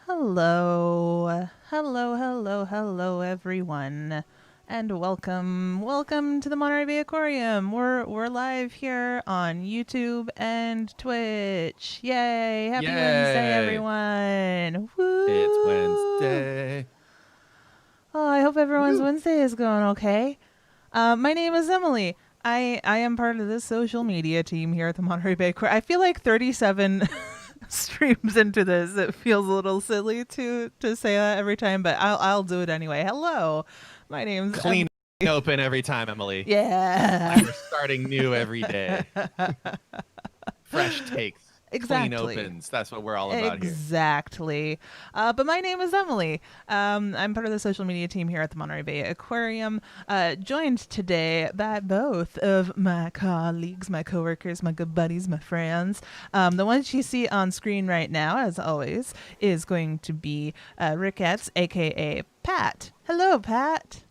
Hello, everyone, and welcome to the Monterey Bay Aquarium. We're live here on YouTube and Twitch. Yay! Happy Wednesday, everyone! Woo! It's Wednesday. Oh, I hope everyone's Wednesday is going okay. My name is Emily. I am part of the social media team here at the Monterey Bay Aquarium. I feel like 37 streams into this, it feels a little silly to say that every time, but I'll do it anyway. Hello, my name's Clean open every time, Emily. Yeah, We're starting new every day. Fresh takes. Exactly. Clean opens. That's what we're all about here. Exactly. But my name is Emily. I'm part of the social media team here at the Monterey Bay Aquarium, joined today by both of my colleagues, my coworkers, my good buddies, my friends. The ones you see on screen right now, as always, is going to be Ricketts, a.k.a. Pat. Hello, Pat.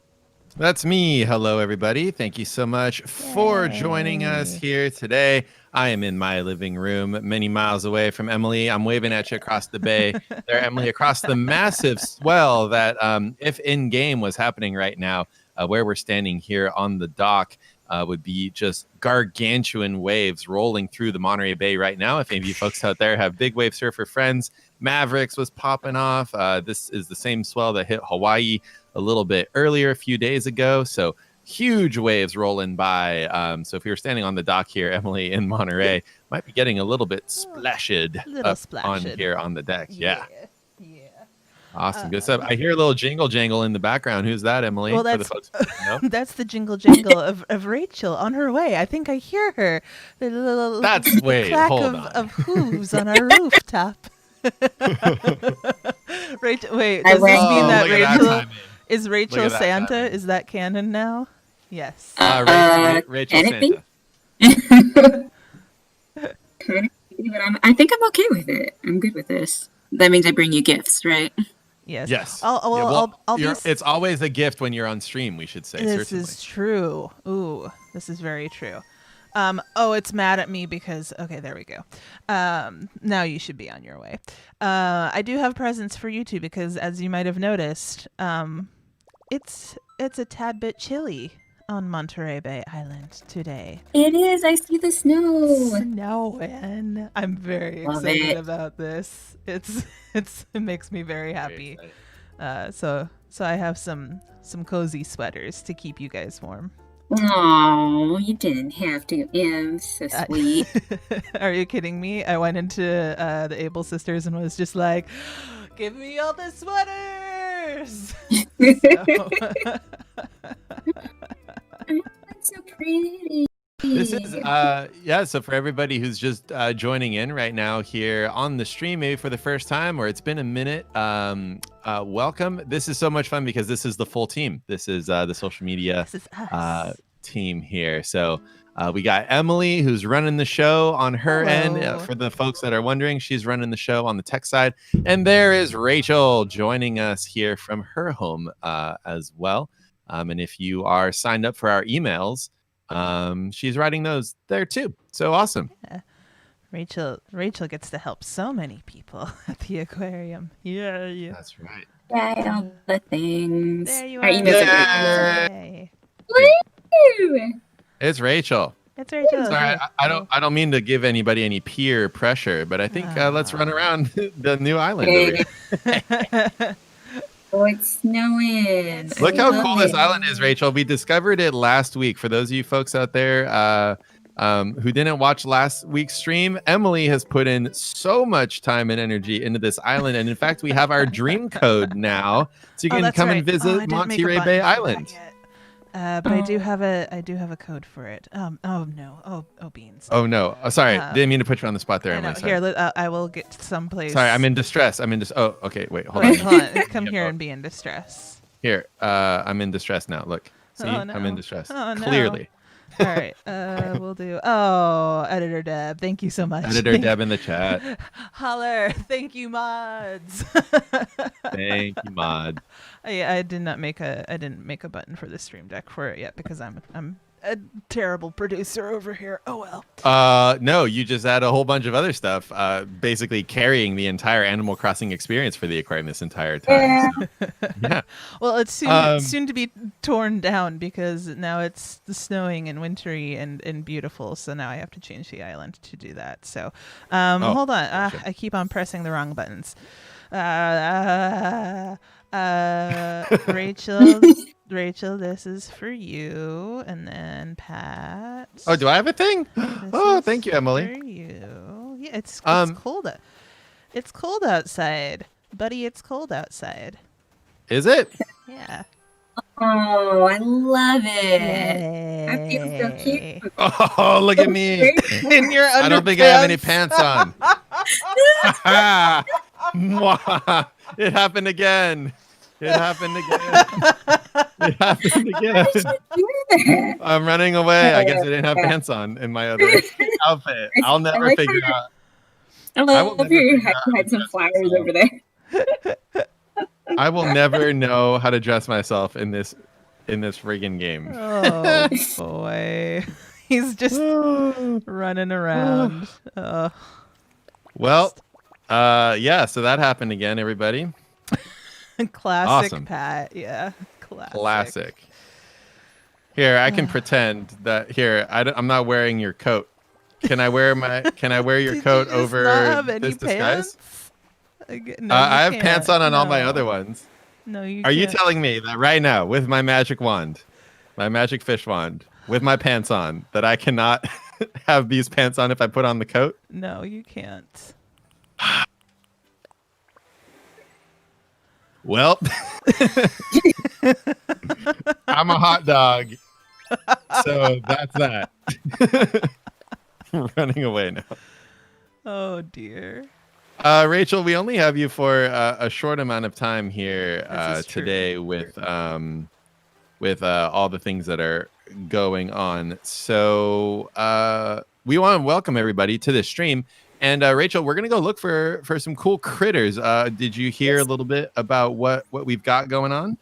That's me. Hello, everybody. Thank you so much for joining us here today. I am in my living room, many miles away from Emily. I'm waving at you across the bay there, Emily, across the massive swell that, if in-game was happening right now, where we're standing here on the dock, would be just gargantuan waves rolling through the Monterey Bay right now. If any of you folks out there have big wave surfer friends, Mavericks was popping off. This is the same swell that hit Hawaii a little bit earlier, a few days ago. So huge waves rolling by. So if you're standing on the dock here, Emily, in Monterey, might be getting a little bit splashed on here on the deck. Yeah. Awesome. Good stuff. I hear a little jingle jangle in the background. Who's that, Emily? Well, that's, for the folks who don't know? That's the jingle jangle of Rachel on her way. I think I hear her. The little clack of hooves on our rooftop. Rachel, wait, does this mean that Rachel is Rachel Santa? Is that canon now? Yes. Rachel Santa. I think I'm okay with it. I'm good with this. That means I bring you gifts, right? Yes. Yes. I'll it's always a gift when you're on stream, we should say. This is true. Ooh, this is very true. It's mad at me because, okay, there we go. Now you should be on your way. I do have presents for you too, because as you might have noticed, it's a tad bit chilly on Monterey Bay Island today. It is. I see the snow. Snowing. I'm very excited about this. It makes me very happy. So I have some cozy sweaters to keep you guys warm. Oh, you didn't have to. So sweet. Are you kidding me? I went into the Able Sisters and was just like, give me all the sweaters. That's so pretty. This is so for everybody who's just joining in right now here on the stream, maybe for the first time or it's been a minute, welcome. This is so much fun because this is the full team. This is the social media team here. So we got Emily, who's running the show on her end. For the folks that are wondering, she's running the show on the tech side. And there is Rachel joining us here from her home as well. And if you are signed up for our emails, she's writing those there too. So awesome. Yeah. Rachel gets to help so many people at the aquarium. Yeah. That's right. Right, all the things. There you our are. emails Yay. Woo! It's Rachel. It's Rachel. Sorry, I don't mean to give anybody any peer pressure, but I think let's run around the new island over here. Oh, it's snowing. Look how cool this island is, Rachel. We discovered it last week. For those of you folks out there who didn't watch last week's stream, Emily has put in so much time and energy into this island. And in fact, we have our dream code now. So you can that's come right. and visit I didn't make a Monterey button Bay for that Island. yet. But I do have a code for it. Oh no. Oh beans. Oh, no. Oh, sorry. Didn't mean to put you on the spot there, I know. Emily. Sorry. Here, I will get someplace. Sorry, I'm in distress. Oh, okay. Wait, hold Wait, on. hold on. Come here and be in distress. Here, I'm in distress now. Look. See, Oh, no. I'm in distress. Oh, no. Clearly. All right. We'll do. Oh, Editor Deb, thank you so much. Editor Deb in the chat. Holler. Thank you, mods. Thank you, mod. I didn't make a button for the stream deck for it yet because I'm a terrible producer over here. Oh well. No, you just add a whole bunch of other stuff, basically carrying the entire Animal Crossing experience for the aquarium this entire time. Yeah. So, yeah. Well, it's soon to be torn down because now it's snowing and wintry and beautiful. So now I have to change the island to do that. So, hold on. Gotcha. I keep on pressing the wrong buttons. Rachel, this is for you, and then Pat. Oh, do I have a thing? Oh, This thank you, is Emily. For you. Yeah, it's Um, cold. It's cold outside, buddy. It's cold outside. Is it? Yeah. Oh, I love it. I feel so Yay. cute. Oh, look at me. In your I don't think I have any pants on. Mwah. It happened again. It happened again. I'm running away. I guess I didn't have pants on in my other outfit. I'll never like figure how- out. I will love never you figure out had some how to flowers dress over there. I will never know how to dress myself in this friggin' game. Oh boy, he's just running around. Well, yeah. So that happened again, everybody. Classic Awesome. Pat. Yeah, Classic. Here, I can pretend that. Here, I'm not wearing your coat. Can I wear your coat Did you just over not have any this disguise? pants? No, I you have pants on all my No. other ones. No, you. Are you can't. telling me that right now, with my magic wand, my magic fish wand, with my pants on, that I cannot have these pants on if I put on the coat? No, you can't. Well, I'm a hot dog. So that's that. Running away now. Oh dear. Rachel, we only have you for a short amount of time here This is true. today with all the things that are going on. So we want to welcome everybody to this stream. And Rachel, we're gonna go look for some cool critters. Did you hear a little bit about what we've got going on?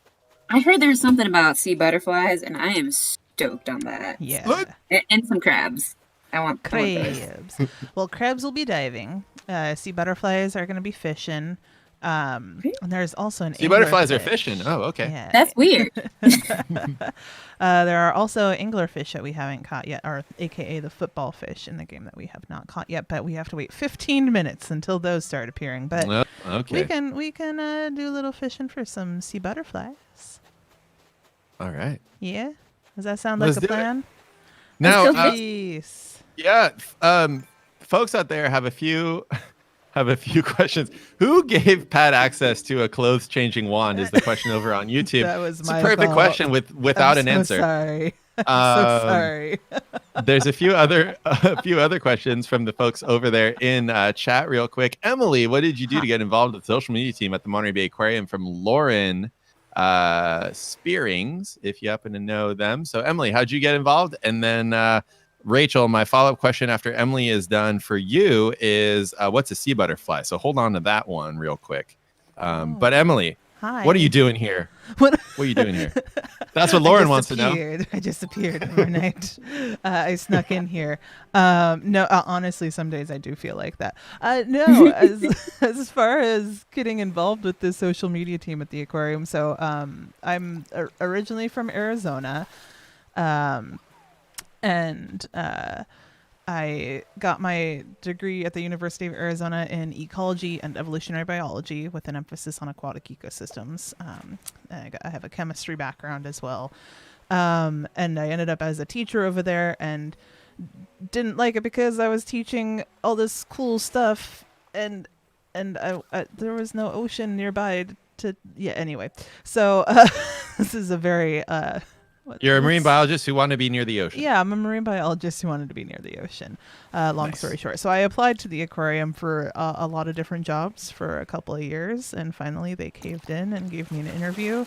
I heard there's something about sea butterflies, and I am stoked on that. Yeah. What? And some crabs. I want those. Crabs. Well, crabs will be diving. Sea butterflies are going to be fishing. And there's also an Sea butterflies are anglerfish. fishing. Oh, okay. Yeah. That's weird. There are also anglerfish that we haven't caught yet, or AKA the football fish in the game that we have not caught yet. But we have to wait 15 minutes until those start appearing. But Well, okay. we can do a little fishing for some sea butterflies. All right. Yeah. Does that sound Let's like a do it. plan? Now, Let's go Peace. yeah, folks out there have a few questions. Who gave Pat access to a clothes changing wand? Is the question over on YouTube. That was It's my a perfect fault. question without I'm an so answer. Sorry. I'm so sorry. There's a few other questions from the folks over there in chat real quick. Emily, what did you do to get involved with the social media team at the Monterey Bay Aquarium? From Lauren Spearings, if you happen to know them. So Emily, how'd you get involved? And then Rachel, my follow-up question after Emily is done for you is what's a sea butterfly? So hold on to that one real quick. But Emily, Hi. what are you doing here? What are you doing here? That's what Lauren wants to know. I just appeared overnight. I snuck in here. No, honestly, some days I do feel like that. No, as far as getting involved with the social media team at the aquarium. So I'm originally from Arizona. And I got my degree at the University of Arizona in ecology and evolutionary biology with an emphasis on aquatic ecosystems. I have a chemistry background as well. And I ended up as a teacher over there. And didn't like it because I was teaching all this cool stuff, and I there was no ocean nearby to yeah. Anyway, so this is a very You're a marine biologist who wanted to be near the ocean. Yeah, I'm a marine biologist who wanted to be near the ocean. Long Nice. story short. So I applied to the aquarium for a lot of different jobs for a couple of years, and finally they caved in and gave me an interview.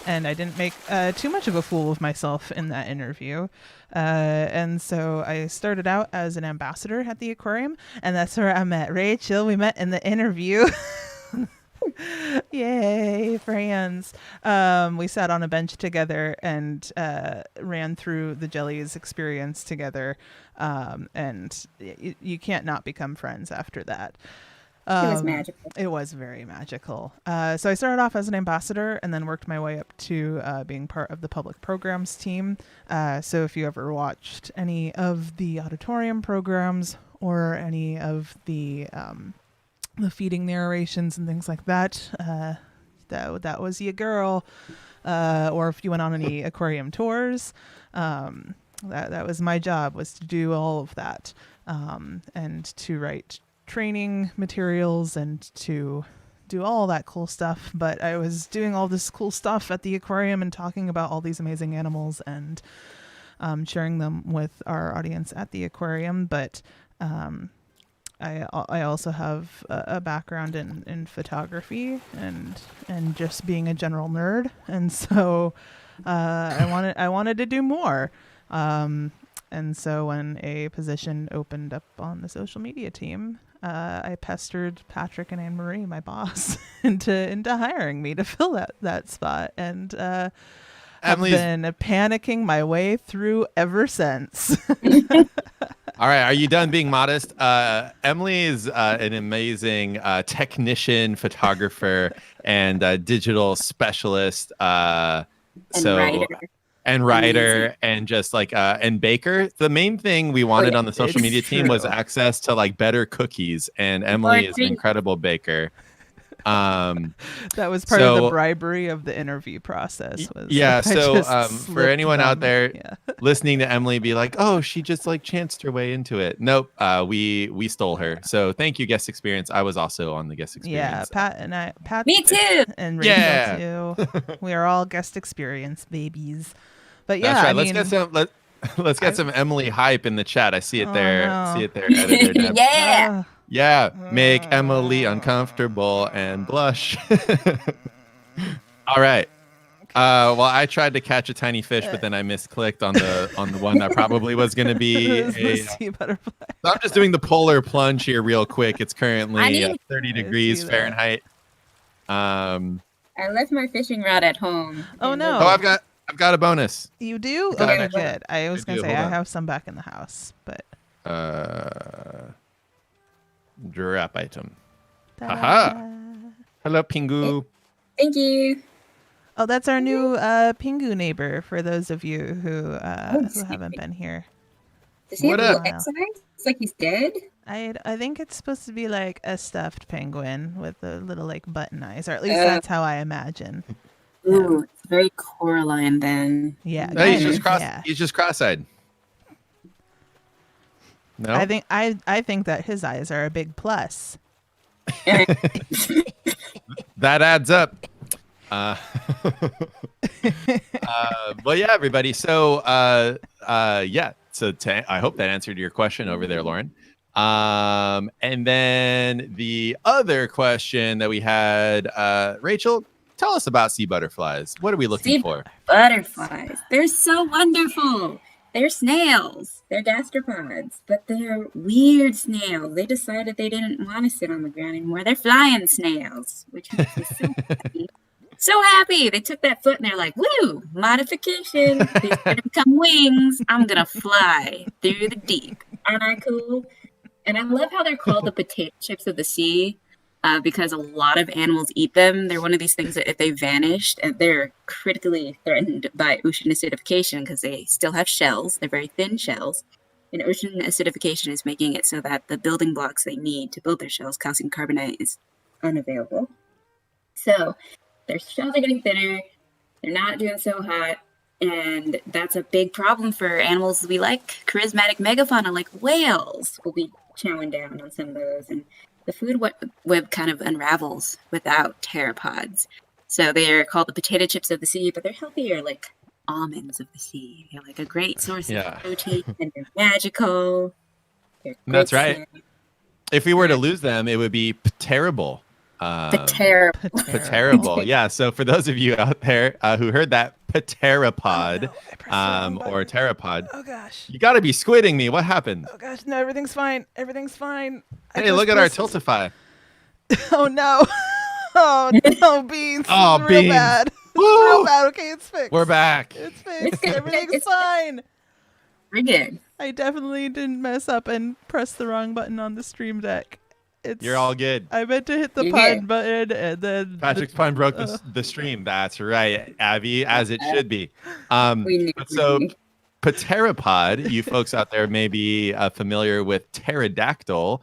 And I didn't make too much of a fool of myself in that interview. And so I started out as an ambassador at the aquarium, and that's where I met Rachel. We met in the interview. Yay, friends. We sat on a bench together and ran through the jellies experience together. And you can't not become friends after that. It was magical. It was very magical. So I started off as an ambassador and then worked my way up to being part of the public programs team. So if you ever watched any of the auditorium programs or any of the feeding narrations and things like that, that was your girl. Or if you went on any aquarium tours, that was my job, was to do all of that, and to write training materials and to do all that cool stuff. But I was doing all this cool stuff at the aquarium and talking about all these amazing animals and sharing them with our audience at the aquarium. But I also have a background in photography and just being a general nerd, and so I wanted to do more. And so when a position opened up on the social media team, I pestered Patrick and Anne Marie, my boss, into hiring me to fill that spot, and I've been panicking my way through ever since. All right, are you done being modest? Emily is an amazing technician, photographer, and digital specialist. And writer and just like and baker. The main thing we wanted on the social media team was access to like better cookies, and Emily is an incredible baker. That was part of the bribery of the interview process. For anyone out there listening to Emily be like, oh, she just like chanced her way into it. Nope, we stole her. So thank you, guest experience. I was also on the guest experience. Yeah, Pat, me too, and Rachel too. We are all guest experience babies. But yeah, that's right. Let's get some Emily hype in the chat. I see it there. No. See it there. Editor. Yeah. Yeah, make Emily uncomfortable and blush. All right. Well, I tried to catch a tiny fish, but then I misclicked on the one that probably was going to be a sea butterfly. So I'm just doing the polar plunge here real quick. It's currently 30 degrees Fahrenheit. I left my fishing rod at home. Oh no! Oh, I've got a bonus. You do? Okay, good. I was gonna say I have some back in the house, but drop item. Haha. Hello, Pingu. Thank you. Oh, that's our new Pingu neighbor. For those of you who haven't been here. Does he have a head size? It's like he's dead. I think it's supposed to be like a stuffed penguin with a little like button eyes, or at least that's how I imagine. Ooh, it's very Coraline then. Yeah. No, he's just cross-eyed. No. I think that his eyes are a big plus. That adds up. Well, yeah, everybody. So, yeah. So I hope that answered your question over there, Lauren. And then the other question that we had, Rachel, tell us about sea butterflies. What are we looking for? Butterflies. They're so wonderful. They're snails. They're gastropods, but they're weird snails. They decided they didn't want to sit on the ground anymore. They're flying snails, which makes me so happy. So happy. They took that foot and they're like, woo, modification. These are going to become wings. I'm going to fly through the deep. Aren't I cool? And I love how they're called the potato chips of the sea. Because a lot of animals eat them. They're one of these things that if they vanished, they're critically threatened by ocean acidification because they still have shells. They're very thin shells. And ocean acidification is making it so that the building blocks they need to build their shells, calcium carbonate, is unavailable. So their shells are getting thinner. They're not doing so hot. And that's a big problem for animals we like. Charismatic megafauna like whales will be chowing down on some of those. And the food web kind of unravels without pteropods. So they're called the potato chips of the sea, but they're healthier, like almonds of the sea. They're like a great source of protein, and they're magical. That's right. If we were to lose them, it would be terrible. Terrible. Yeah. So for those of you out there who heard that pteropod or pteropod, oh gosh, you got to be squidding me. What happened? Oh gosh, no, everything's fine. Everything's fine. Hey, look at our Tiltify. Oh no. Oh no, Beans. Oh, real Beans. Bad. Woo! Real bad. Okay, it's fixed. We're back. It's fixed. Everything's fine. We're good. I definitely didn't mess up and press the wrong button on the stream deck. You're all good. I meant to hit the pun button and then Patrick's pun broke the stream. That's right, Abby, as it should be. So pteropod, you folks out there may be familiar with pterodactyl.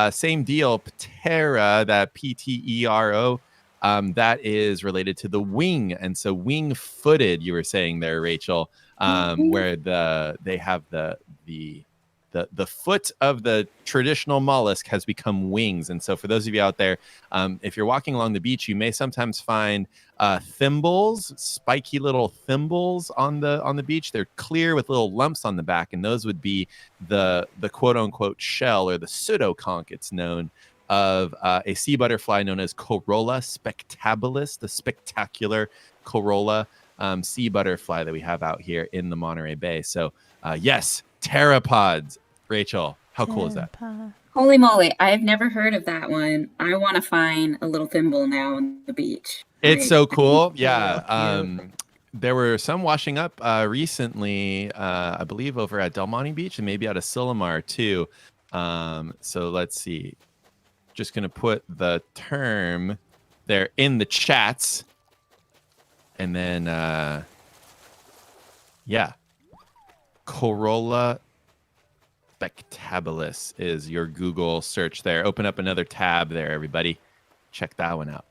Same deal, ptera, that Ptero. That is related to the wing, and so wing-footed. You were saying there, Rachel, where they have the foot of the traditional mollusk has become wings. And so for those of you out there, if you're walking along the beach, you may sometimes find thimbles, spiky little thimbles on the beach. They're clear with little lumps on the back, and those would be the quote unquote shell, or the pseudoconch, it's known, of a sea butterfly known as Corolla spectabilis, the spectacular Corolla sea butterfly that we have out here in the Monterey Bay. So yes, pteropods. Rachel, how cool is that? Holy moly, I've never heard of that one. I want to find a little thimble now on the beach. It's so cool. Yeah. There were some washing up recently, I believe over at Del Monte Beach and maybe out of Silomar too. So let's see. Just going to put the term there in the chats. And then, yeah. Corolla spectabilis is your Google search there. Open up another tab there, everybody. Check that one out.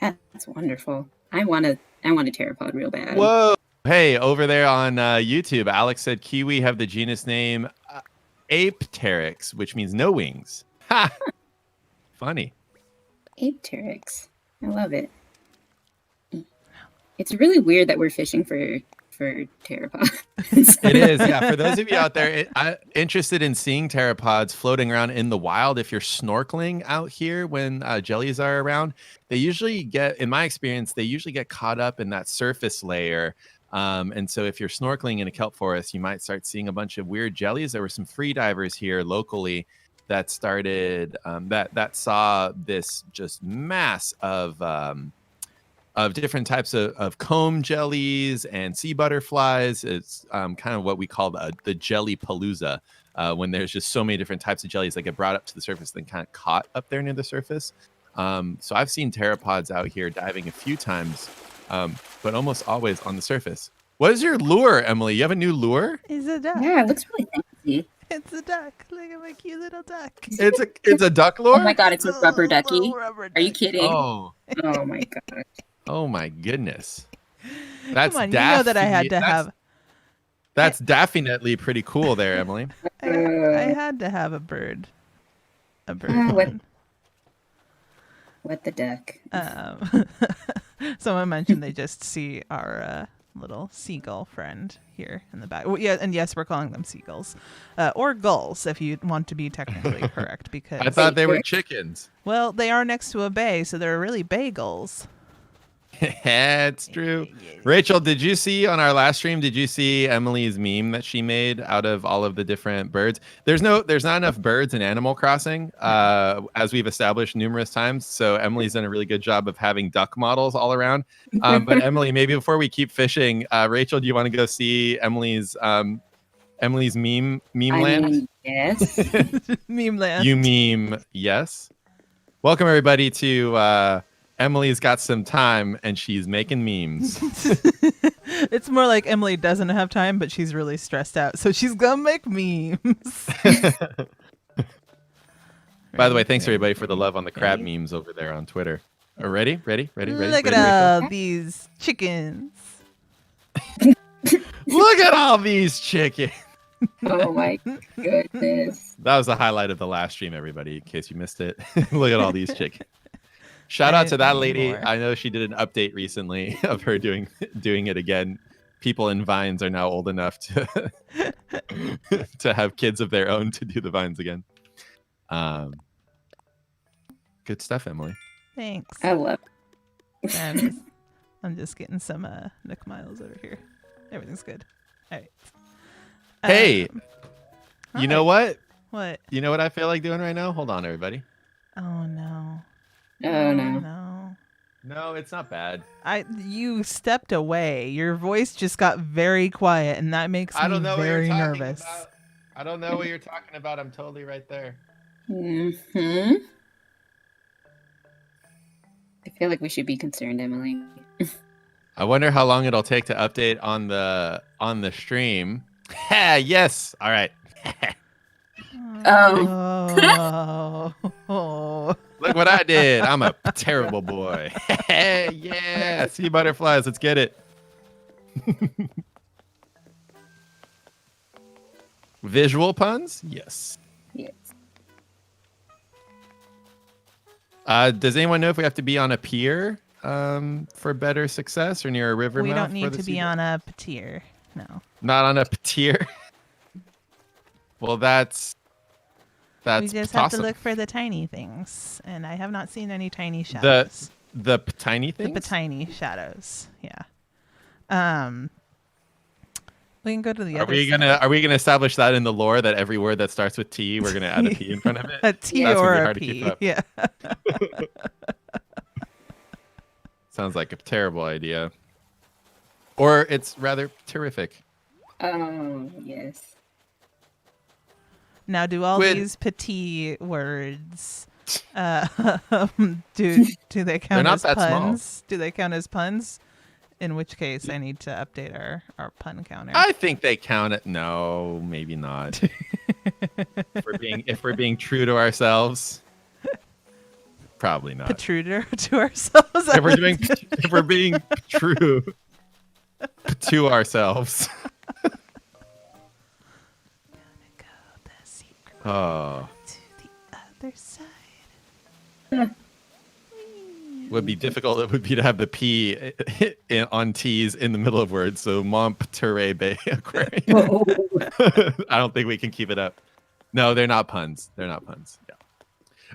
That's wonderful. I want a pteropod real bad. Whoa. Hey, over there on YouTube, Alex said kiwi have the genus name Apteryx, which means no wings. Ha! Funny. Apteryx. I love it. It's really weird that we're fishing for pteropods. It is, yeah. For those of you out there interested in seeing pteropods floating around in the wild, if you're snorkeling out here when jellies are around, they usually get, in my experience, they usually get caught up in that surface layer. And so if you're snorkeling in a kelp forest, you might start seeing a bunch of weird jellies. There were some free divers here locally that started, that saw this just mass of different types of comb jellies and sea butterflies. It's kind of what we call the jelly palooza, when there's just so many different types of jellies that get brought up to the surface and then kind of caught up there near the surface. So I've seen pteropods out here diving a few times, but almost always on the surface. What is your lure, Emily? You have a new lure? It's a duck. Yeah, it looks really fancy. It's a duck. Look at my cute little duck. It's a duck lure? Oh my god, it's a rubber ducky. Are you kidding? Oh My god. Oh my goodness. That's Come on, you know that I had to have. That's definitely pretty cool there, Emily. I had to have a bird. A bird. What the duck? Someone mentioned they just see our little seagull friend here in the back. Well, yeah, and yes, we're calling them seagulls, or gulls if you want to be technically correct. Because I thought they were chickens. Well, they are next to a bay, so they're really bay gulls. It's true. Rachel, did you see on our last stream, did you see Emily's meme that she made out of all of the different birds? There's not enough birds in Animal Crossing, as we've established numerous times. So Emily's done a really good job of having duck models all around. But Emily, maybe before we keep fishing, Rachel, do you want to go see Emily's meme land? Yes. Meme land. You meme, yes. Welcome everybody to Emily's got some time and she's making memes. It's more like Emily doesn't have time, but she's really stressed out, so she's gonna make memes. By the way, thanks everybody for the love on the crab memes over there on Twitter. Ready? Look at all these chickens. Look at all these chickens. Oh my goodness. That was the highlight of the last stream, everybody, in case you missed it. Look at all these chickens. Shout out to that lady. More. I know she did an update recently of her doing it again. People in vines are now old enough to to have kids of their own to do the vines again. Good stuff, Emily. Thanks. I love I'm just getting some Nick Miles over here. Everything's good. All right. Hey, you know what? What? You know what I feel like doing right now? Hold on, everybody. Oh no. Oh no. No. No, it's not bad. You stepped away. Your voice just got very quiet, and that makes me very nervous. I don't know what you're talking about. I'm totally right there. Mm-hmm. I feel like we should be concerned, Emily. I wonder how long it'll take to update on the stream. Yes. All right. Oh. Look what I did. I'm a terrible boy. Yeah. Sea butterflies. Let's get it. Visual puns? Yes. Yes. Does anyone know if we have to be on a pier for better success or near a river We mouth? don't need to be on a pier. No. Not on a pier? Well, that's we just have to awesome. look for the tiny things, and I have not seen any tiny shadows. The tiny things? The tiny shadows. Yeah. We can go to the other side. Are we gonna establish that in the lore that every word that starts with T, we're gonna add a P in front of it? A T That's or gonna be a hard to P. keep up. Yeah. Sounds like a terrible idea. Or it's rather terrific. Oh, yes. Now, do all these petit words do they count not as that small. puns? Do they count as puns? In which case, I need to update our pun counter. I think they count it. No, maybe not. if we're being true to ourselves, probably not. Protruder to ourselves. If we're being true to ourselves. Oh. To the other side. Would be difficult. It would be to have the P on T's in the middle of words. So Monterey Bay Aquarium. I don't think we can keep it up. No, they're not puns. They're not puns. Yeah.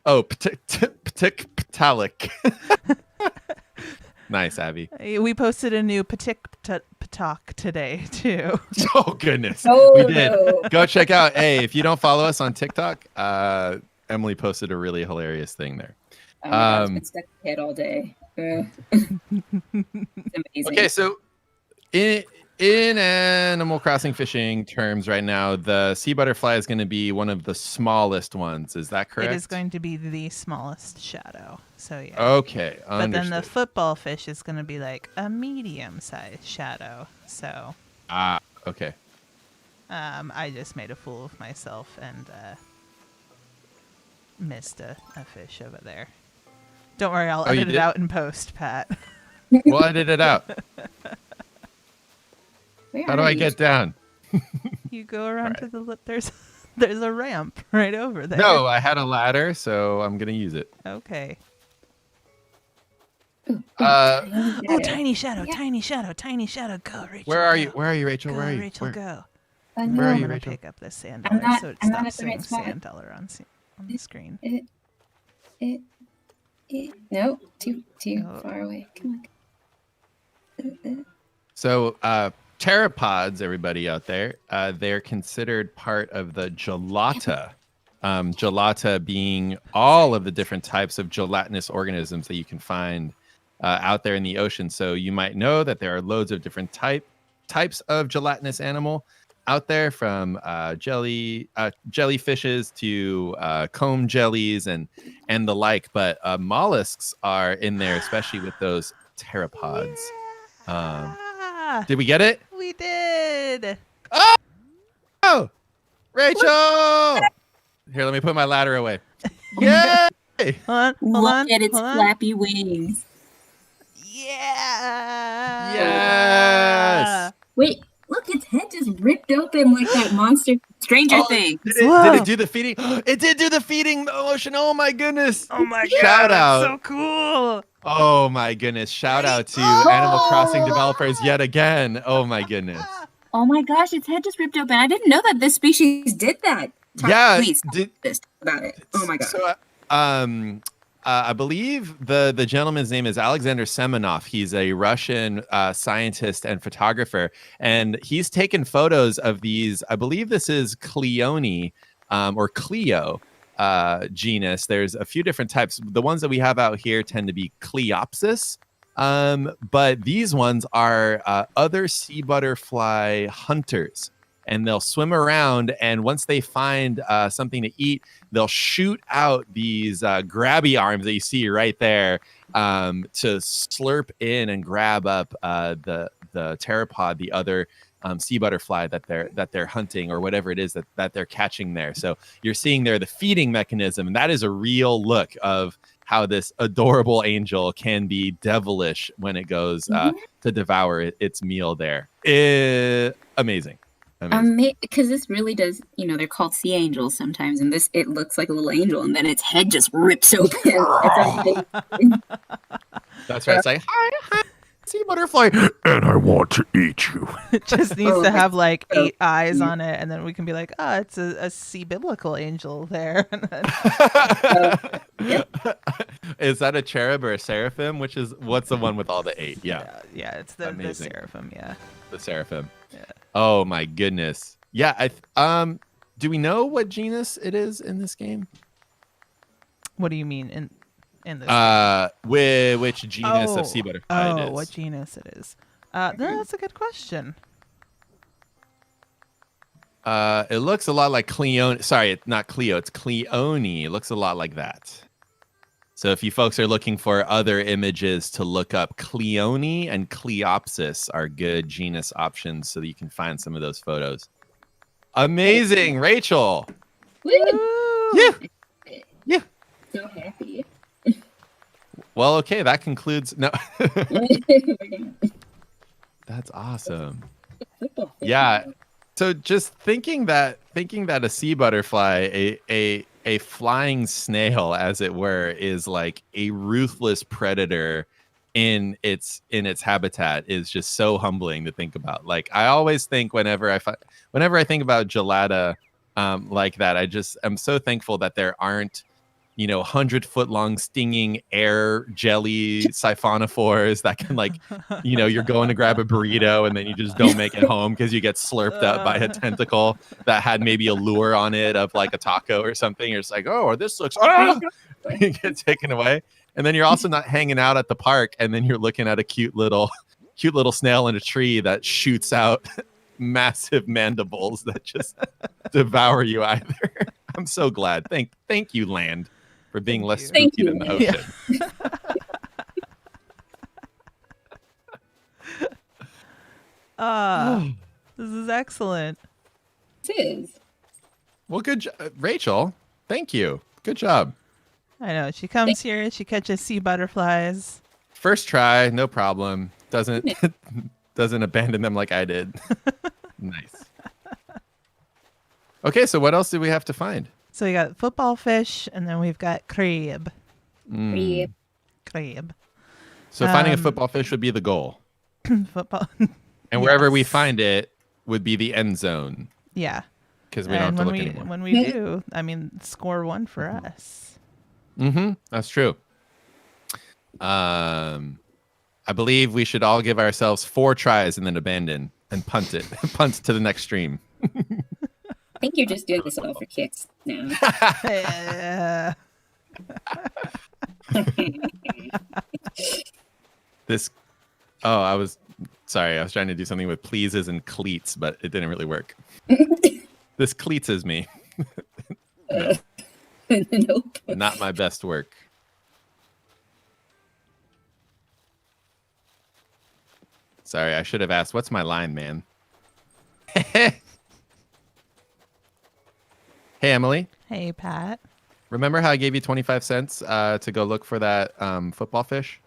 Oh, patalic. Nice, Abby. We posted a new patok today too. Oh goodness, Oh, we did. no. Go check out. Hey, if you don't follow us on TikTok, Emily posted a really hilarious thing there. Oh my God, it's been stuck in my head all day. It's amazing. Okay, so in Animal Crossing fishing terms right now, the sea butterfly is going to be one of the smallest ones. Is that correct? It is going to be the smallest shadow. So yeah. Okay, But then the understood. football fish is going to be like a medium-sized shadow. So Okay. I just made a fool of myself and missed a fish over there. Don't worry, I'll edit it out in post, Pat. We'll edit it out. Where How do are I you? get down? You go around Right. to the lip. There's a ramp right over there. No, I had a ladder, so I'm going to use it. Okay. Uh, Oh, tiny shadow, Yeah. tiny shadow, tiny shadow. Go, Rachel. where are go. you? Where are you, Rachel? Go, Where are you? Rachel, go. I Where are I'm you, gonna Rachel? pick up this sand I'm dollar not- so it I'm not stops at the right saying spot. sand dollar on the screen. No, too Oh. far away. Come on. So, pteropods, everybody out there, they're considered part of the gelata. Gelata being all of the different types of gelatinous organisms that you can find out there in the ocean. So you might know that there are loads of different types of gelatinous animal out there, from jellyfishes to comb jellies and the like. But mollusks are in there, especially with those pteropods. Did we get it? We did. Oh, Rachel! Here, let me put my ladder away. Yay! Hold Look on. at its hold on. flappy wings. Yeah. Yes! Wait, look, its open like that monster Stranger Things. Did it do the feeding? It did do the feeding motion. Oh my goodness. Oh my Shout god, out. that's so cool. Oh my goodness. Shout out to Animal Crossing developers yet again. Oh my goodness. Oh my gosh, its head just ripped open. I didn't know that this species did that. Please talk about it. Oh my god. So, I believe the gentleman's name is Alexander Semenov. He's a Russian scientist and photographer, and he's taken photos of these. I believe this is Cleone or Cleo genus. There's a few different types. The ones that we have out here tend to be Cleopsis. But these ones are other sea butterfly hunters, and they'll swim around, and once they find something to eat, they'll shoot out these grabby arms that you see right there to slurp in and grab up the pteropod, the other sea butterfly that they're hunting, or whatever it is that they're catching there. So you're seeing there the feeding mechanism, and that is a real look of how this adorable angel can be devilish when it goes to devour its meal there. Amazing. Because this really does, they're called sea angels sometimes, and it looks like a little angel, and then its head just rips open. That's right. It's like, hi, sea butterfly, and I want to eat you. It just needs to have like 8 eyes on it, and then we can be like, it's a sea biblical angel there. Is that a cherub or a seraphim? What's the one with all the 8? Yeah, it's the seraphim. Yeah, the seraphim. Yeah. Oh my goodness. Yeah. Do we know what genus it is in this game? What do you mean in this? Which genus of sea butterfly it is? What genus it is? That's a good question. It looks a lot like Cleone. Sorry, it's not Cleo. It's Cleone. It looks a lot like that. So if you folks are looking for other images to look up, Cleone and Cleopsis are good genus options so that you can find some of those photos. Amazing, Rachel. Woo! Yeah. So happy. Well, okay, that concludes. No. That's awesome. Yeah. So just thinking that a sea butterfly, a flying snail, as it were, is like a ruthless predator in its habitat is just so humbling to think about. Like, I always think whenever I think about gelada like that, I'm so thankful that there aren't 100-foot long stinging air jelly siphonophores that can, like, you're going to grab a burrito and then you just don't make it home because you get slurped up by a tentacle that had maybe a lure on it of like a taco or something. You're just like, oh, this looks, you get taken away. And then you're also not hanging out at the park, and then you're looking at a cute little snail in a tree that shoots out massive mandibles that just devour you either. I'm so glad. Thank you, land, for being less spooky than the ocean. This is excellent. It is. Well, good job, Rachel. Thank you. Good job. I know. She comes here, she catches sea butterflies. First try, no problem. Doesn't abandon them like I did. Nice. Okay, so what else do we have to find? So we got football fish, and then we've got crab. Crab. So finding a football fish would be the goal. Football. And wherever we find it would be the end zone. Yeah. Because we don't have to look anymore. When we do, score 1 for us. Mm-hmm. That's true. I believe we should all give ourselves 4 tries and then abandon and punt it. Punt to the next stream. I think you're just doing this all for kicks now. I was trying to do something with pleases and cleats, but it didn't really work. This cleats is me. Nope. Not my best work. Sorry, I should have asked, what's my line, man? Hey, Emily. Hey, Pat. Remember how I gave you 25 cents to go look for that football fish?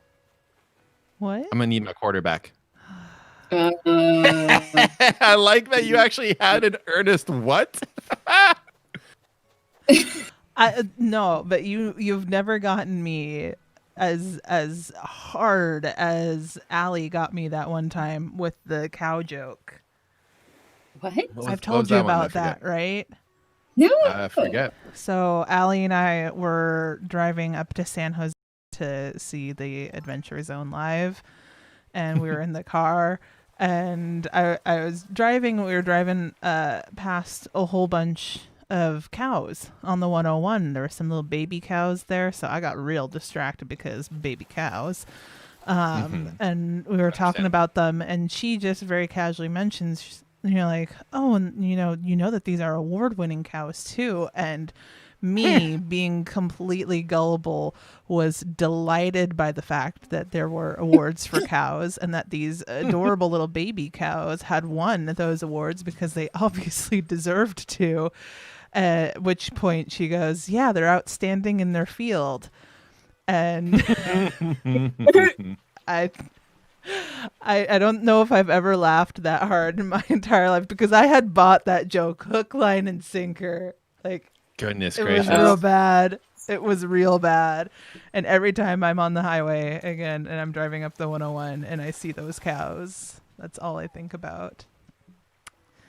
What? I'm going to need my quarterback. I like that you actually had an earnest what? No, but you've never gotten me as hard as Allie got me that one time with the cow joke. What? I've What told was you that one? I about that, forget. right? No. I forget. So Allie and I were driving up to San Jose to see the Adventure Zone live, and we were in the car. And I was driving. We were driving past a whole bunch of cows on the 101. There were some little baby cows there, so I got real distracted because baby cows. And we were talking about them, and she just very casually mentions, like, oh, and you know that these are award-winning cows too. And me, being completely gullible, was delighted by the fact that there were awards for cows and that these adorable little baby cows had won those awards because they obviously deserved to. At which point she goes, yeah, they're outstanding in their field. And I I don't know if I've ever laughed that hard in my entire life, because I had bought that joke hook, line, and sinker. Like, Goodness it gracious. was real bad. It was real bad. And every time I'm on the highway again and I'm driving up the 101 and I see those cows, that's all I think about.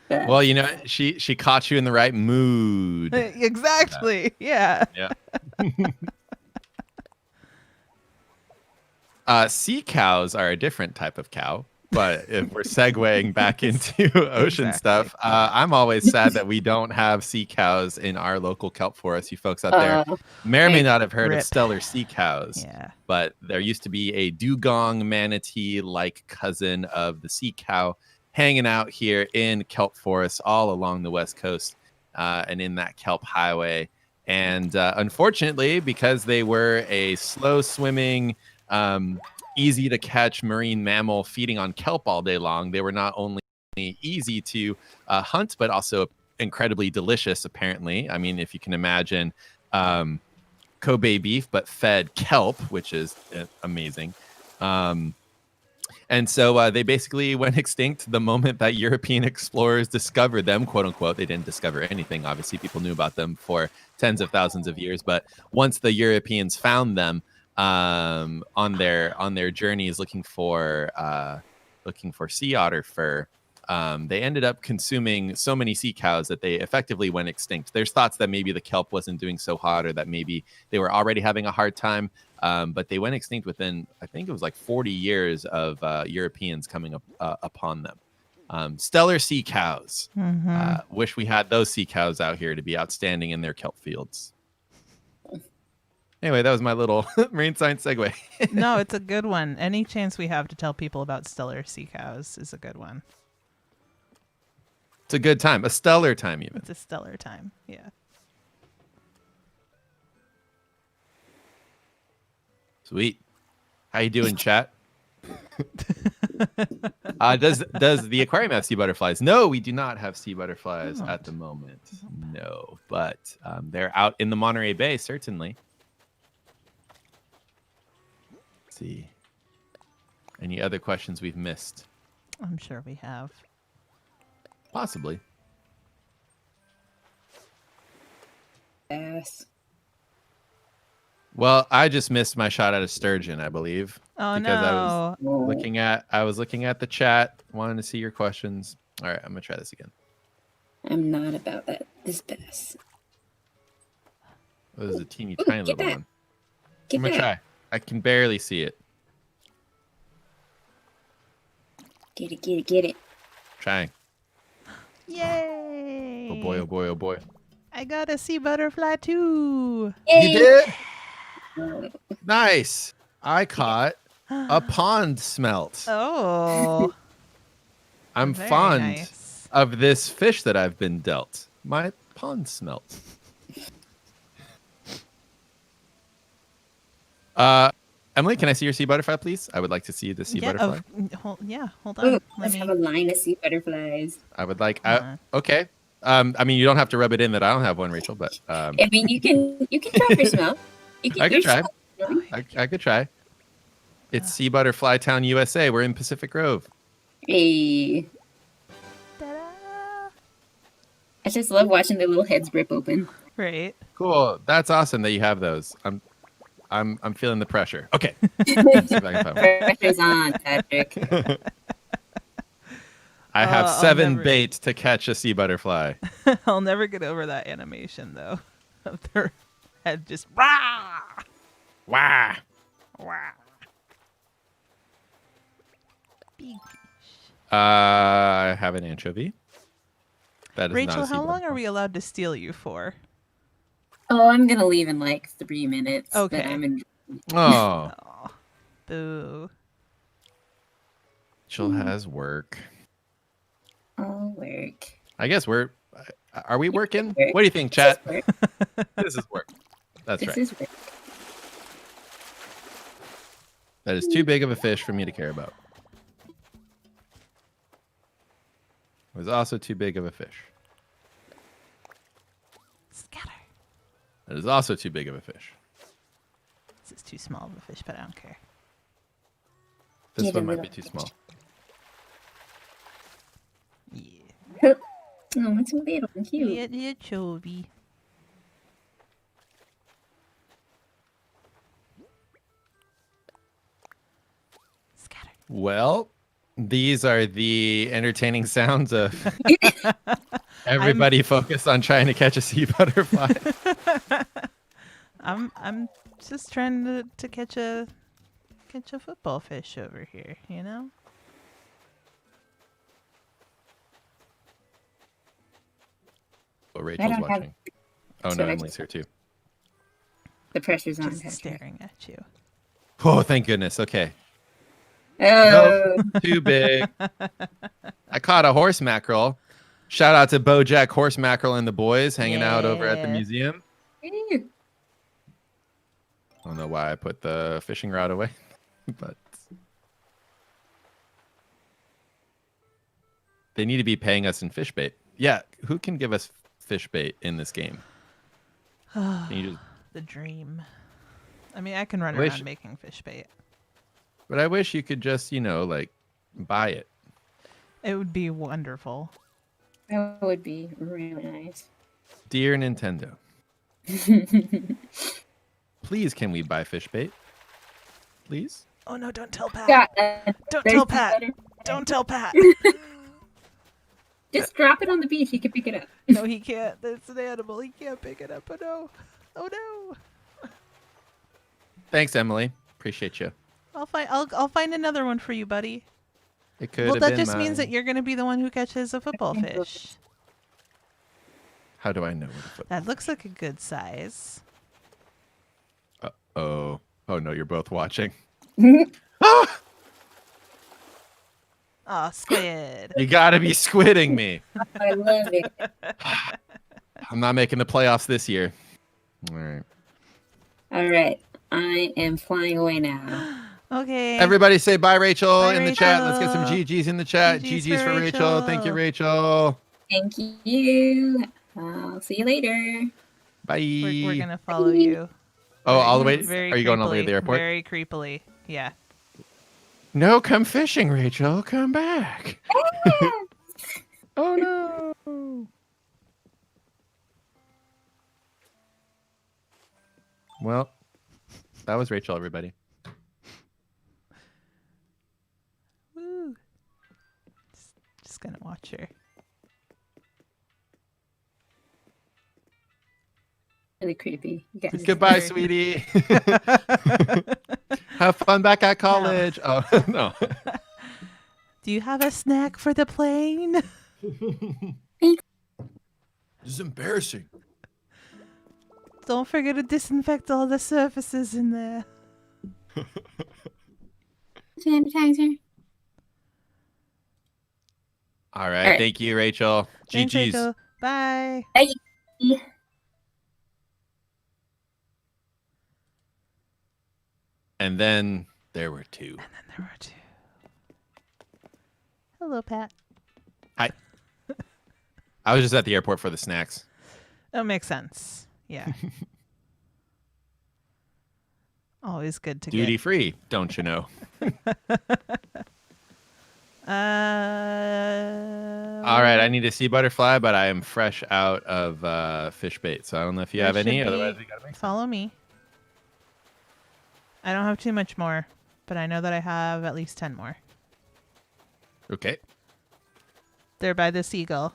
Well, she caught you in the right mood. Exactly. Yeah. Yeah. Sea cows are a different type of cow, but if we're segueing back into ocean stuff, I'm always sad that we don't have sea cows in our local kelp forest. You folks out there may or may not have heard of stellar sea cows, but there used to be a dugong manatee-like cousin of the sea cow hanging out here in kelp forests all along the west coast and in that kelp highway. And unfortunately, because they were a slow-swimming, easy to catch marine mammal feeding on kelp all day long, they were not only easy to hunt, but also incredibly delicious, apparently. I mean, if you can imagine Kobe beef, but fed kelp, which is amazing. And so they basically went extinct the moment that European explorers discovered them, quote unquote. They didn't discover anything. Obviously, people knew about them for tens of thousands of years. But once the Europeans found them, on their journeys looking for sea otter fur, they ended up consuming so many sea cows that they effectively went extinct. There's thoughts that maybe the kelp wasn't doing so hot, or that maybe they were already having a hard time, but they went extinct within, I think it was like 40 years of Europeans coming upon them. Stellar sea cows. Wish we had those sea cows out here to be outstanding in their kelp fields. Anyway, that was my little marine science segue. No, it's a good one. Any chance we have to tell people about stellar sea cows is a good one. It's a good time. A stellar time, even. It's a stellar time. Yeah. Sweet. How you doing, chat? Does the aquarium have sea butterflies? No, we do not have sea butterflies at the moment. No, but they're out in the Monterey Bay, certainly. See, any other questions we've missed? I'm sure we have. Possibly. Yes. Well, I just missed my shot at a sturgeon, I believe. Oh, because no. I was looking at the chat, wanting to see your questions. All right, I'm gonna try this again. I'm not about that. This pass. Oh, this is a teeny tiny little one. Get I'm gonna try. I can barely see it. Get it, get it, get it. Trying. Yay! Oh boy, oh boy, oh boy. I got a sea butterfly too. Yay! You did? Nice. I caught a pond smelt. Oh. I'm Very fond nice. of this fish that I've been dealt. My pond smelt. Emily, can I see your sea butterfly, please? I would like to see the sea butterfly. Hold on. Ooh, let's have a line of sea butterflies. I would like. Okay. I mean, you don't have to rub it in that I don't have one, Rachel. But I mean, you can try for smell. I could try. I could try. It's Sea Butterfly Town, USA. We're in Pacific Grove. Hey. Ta-da! I just love watching the little heads rip open. Right. Cool. That's awesome that you have those. I'm feeling the pressure. Okay. Let's see if I can find one. Pressure's on, Patrick. I have I'll 7 never- baits to catch a sea butterfly. I'll never get over that animation though. Of their head just rah! Wah! Wow. Big fish. I have an anchovy. That is Rachel, not a sea how long butterfly. are we allowed to steal you for? Oh, I'm gonna leave in like 3 minutes. Okay. But I'm in. Oh, Oh, boo. Rachel has work. I'll work. I guess are we working? work. What do you think, chat? This This is work. That's right. is work. That is too big of a fish for me to care about. It was also too big of a fish. Scatter. That is also too big of a fish. This is too small of a fish, but I don't care. This Need a one might little be too fish. small. Yeah. Oh, it's a little cute. Yeah, Chovy. Scatter. Well, these are the entertaining sounds of everybody focused on trying to catch a sea butterfly. I'm just trying to catch a football fish over here, you know? Oh, Rachel's don't have- watching. Oh so no, I Emily's here too. The pressure's on, Just Patrick. staring at you. Oh, thank goodness. Okay. Oh, Too big. I caught a horse mackerel. Shout out to BoJack Horse Mackerel and the boys hanging out over at the Yeah. museum. ew. I don't know why I put the fishing rod away, but they need to be paying us in fish bait. Yeah, who can give us fish bait in this game? Can you just, The dream. I mean, I can run Wish- around making fish bait. but I wish you could just, like, buy it. It would be wonderful. That would be really nice. Dear Nintendo, please can we buy fish bait? Please? Oh no, don't tell Pat. Got Don't tell Pat. Don't tell Pat. Just drop it on the beach. He can pick it up. No, he can't. That's an animal. He can't pick it up. Oh no. Oh no. Thanks, Emily. Appreciate you. I'll find another one for you, buddy. It could Well, have that been just means that mine. you're going to be the one who catches a football fish. How do I know what a foot? That looks like a good size. Oh. Oh no, you're both watching. Aw, squid. You gotta be squidding me. I love it. I'm not making the playoffs this year. All right. All right. I am flying away now. Okay. Everybody say bye, Rachel, Bye, in the chat. Let's get some Rachel. GGs in the chat. GGs GGs for for Rachel. Thank you, Rachel. Thank you. I'll see you later. Bye. We're going to follow you. Oh, all the way? Very Are you going all the way to the creepily. airport? Very creepily. Yeah. No, come fishing, Rachel. Come back. Oh, no. Well, that was Rachel, everybody. Woo. Just going to watch her. Really creepy. You guys. Goodbye, very- sweetie. Have fun back at college. Oh, no. Do you have a snack for the plane? This is embarrassing. Don't forget to disinfect all the surfaces in there. Sanitizer. All right. All right. Thank you, Rachel. Thanks, GG's. Rachel. Bye. And then there were two. And then there were two. Hello, Pat. Hi. I was just at the airport for the snacks. That makes sense. Yeah. Always good to Duty get. free, don't you know? All right, I need a sea butterfly, but I am fresh out of fish bait, so I don't know if you have any. Otherwise, we gotta make some. Follow me. I don't have too much more, but I know that I have at least 10 more. Okay. They're by the seagull.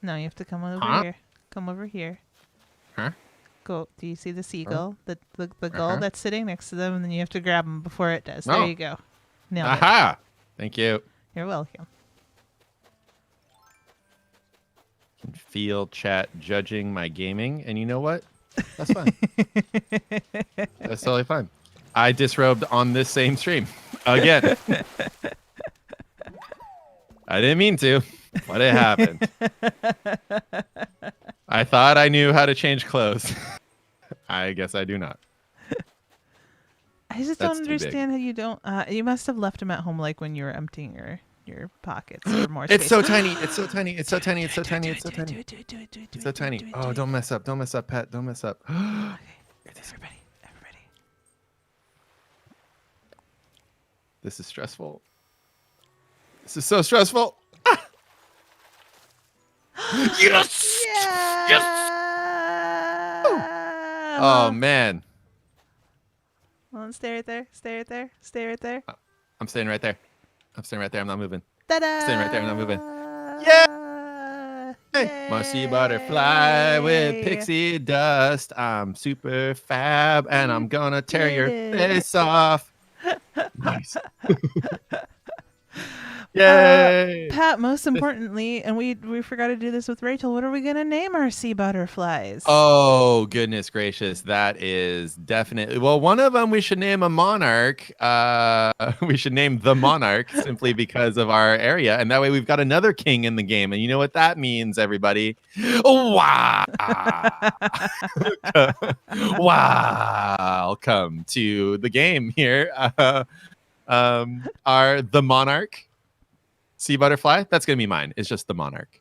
No, you have to come over here. Come over here. Huh? Go. Do you see the seagull? The gull that's sitting next to them, and then you have to grab them before it does. There you go. Nailed it. Aha! Thank you. You're welcome. Can feel chat judging my gaming, and you know what? That's fine. That's totally fine. I disrobed on this same stream again. I didn't mean to, but it happened. I thought I knew how to change clothes. I guess I do not. I just don't understand how you don't. You must have left them at home, like when you were emptying your pockets for more space. It's so tiny. It's so tiny. It's so tiny. It's so tiny. It's so tiny. It's so tiny. Oh, don't mess up. Don't mess up, Pat. Don't mess up. Okay. Everybody. This is stressful. This is so stressful. Ah! Yes! Yeah. Yes! Oh, man. Well, stay right there. Stay right there. Stay right there. I'm staying right there. I'm not moving. Ta-da! Staying right there. I'm not moving. Yeah! Hey. My sea butterfly with pixie dust. I'm super fab, and I'm gonna tear your face off. Nice. Yay! Pat, most importantly, and we forgot to do this with Rachel, what are we going to name our sea butterflies? Oh, goodness gracious. That is definitely... Well, one of them we should name a monarch. We should name the monarch simply because of our area. And that way we've got another king in the game. And you know what that means, everybody? Wow! Welcome to the game here. Are the monarch sea butterfly. That's going to be mine. It's just the monarch.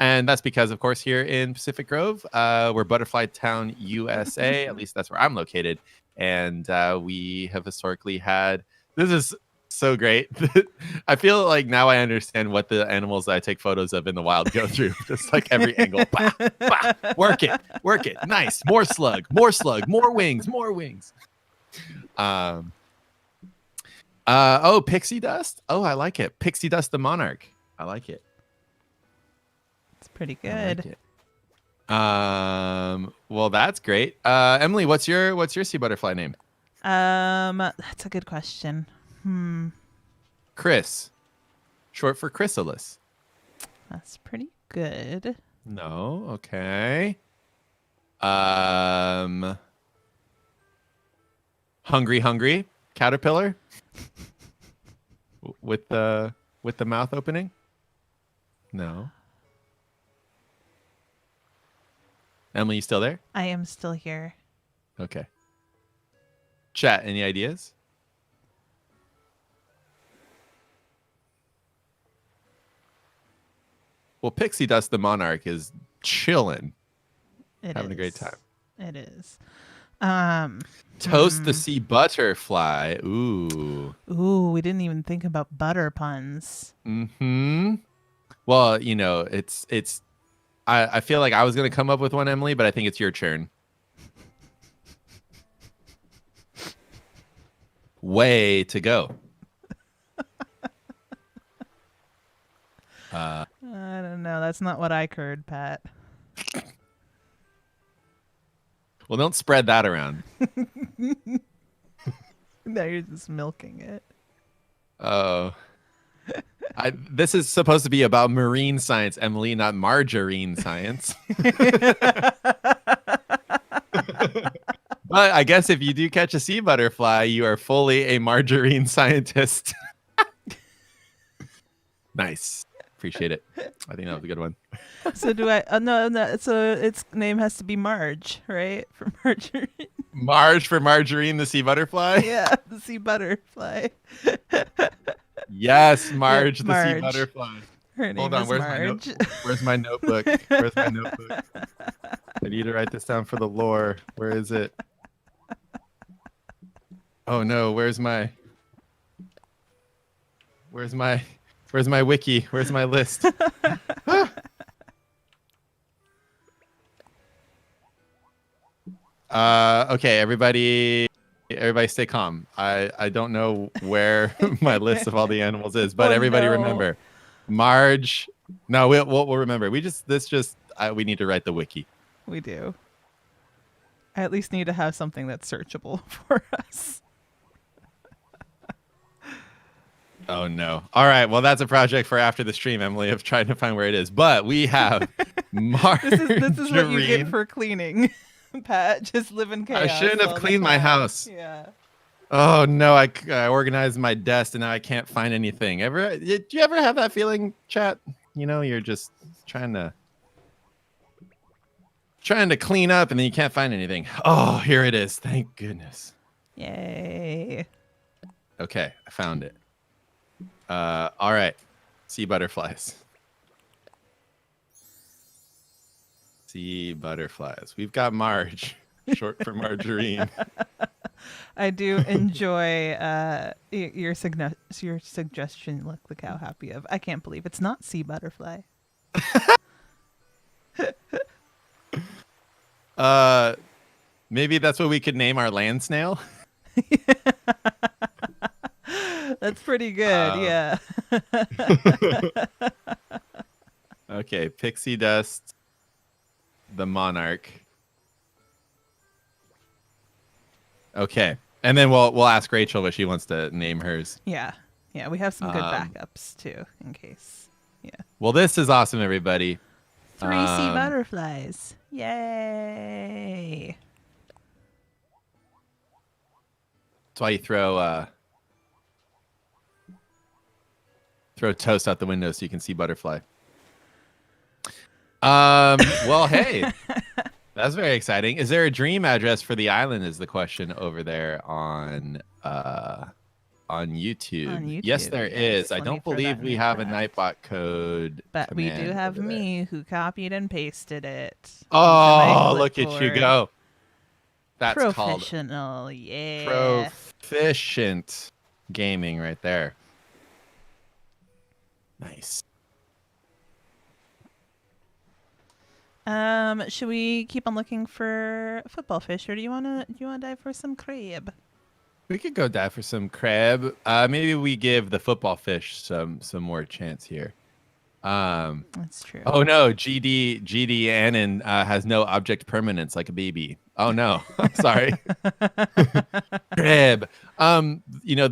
And that's because, of course, here in Pacific Grove, we're Butterfly Town, USA. At least that's where I'm located. And we have historically had... This is so great. I feel like now I understand what the animals that I take photos of in the wild go through. Just like every angle. Bah, bah. Work it. Nice. More slug. More wings. Oh, pixie dust. Oh, I like it. Pixie dust the monarch. I like it. It's pretty good. Well, that's great. Emily, what's your sea butterfly name? That's a good question. Chris. Short for chrysalis. That's pretty good. No, okay. Hungry caterpillar. With the mouth opening? No. Emily, you still there? I am still here. Okay. Chat, any ideas? Well, Pixie Dust the Monarch is chilling. Having a great time. It is. Toast the sea butterfly. Ooh. Ooh, we didn't even think about butter puns. Mm-hmm. Well, you know, it's I feel like I was gonna come up with one, Emily, but I think it's your turn. Way to go. I don't know. That's not what I heard, Pat. Well, don't spread that around. No, you're just milking it. Oh. This is supposed to be about marine science, Emily, not margarine science. But I guess if you do catch a sea butterfly, you are fully a margarine scientist. Nice. Appreciate it. I think that was a good one. So do I? No. So its name has to be Marge, right? For margarine. Marge for margarine, the sea butterfly. Yeah, the sea butterfly. Yes, Marge, the sea Marge. butterfly. Her name Hold on, is where's Marge. my notebook? Where's my notebook? I need to write this down for the lore. Where is it? Oh no, where's my Where's my wiki? Where's my list? Okay, everybody stay calm. I don't know where my list of all the animals is, but everybody remember. Marge. No, we'll remember. We need to write the wiki. We do. I at least need to have something that's searchable for us. Oh no. All right. Well, that's a project for after the stream, Emily, of trying to find where it is. But we have Marjorie. This is what you get for cleaning. Pat, just live in chaos. I shouldn't have cleaned my house. Yeah. Oh no, I organized my desk and now I can't find anything. Do you ever have that feeling, chat? You know, you're just trying to clean up and then you can't find anything. Oh, here it is. Thank goodness. Yay. Okay, I found it. All right. Sea butterflies. Sea butterflies. We've got Marge, short for margarine. I do enjoy your suggestion. Look how happy of. I can't believe it's not sea butterfly. Maybe that's what we could name our land snail. That's pretty good. Yeah. Okay, pixie dust, the monarch. Okay, and then we'll ask Rachel what she wants to name hers. Yeah. We have some good backups too, in case. Yeah. Well, this is awesome, everybody. 3 sea butterflies. Yay. That's why you throw toast out the window so you can see butterfly. Well, hey, that's very exciting. Is there a dream address for the island? Is the question over there on YouTube. Yes, there is. I don't believe we have a Nightbot code. But we do have me who copied and pasted it. Oh, look at you go. That's professional, yeah. Proficient gaming right there. Nice. Should we keep on looking for football fish, or do you wanna dive for some crab? We could go dive for some crab. Maybe we give the football fish some more chance here. That's true. Oh no, GD Annan has no object permanence like a baby. Oh no, I'm sorry. Crab. You know,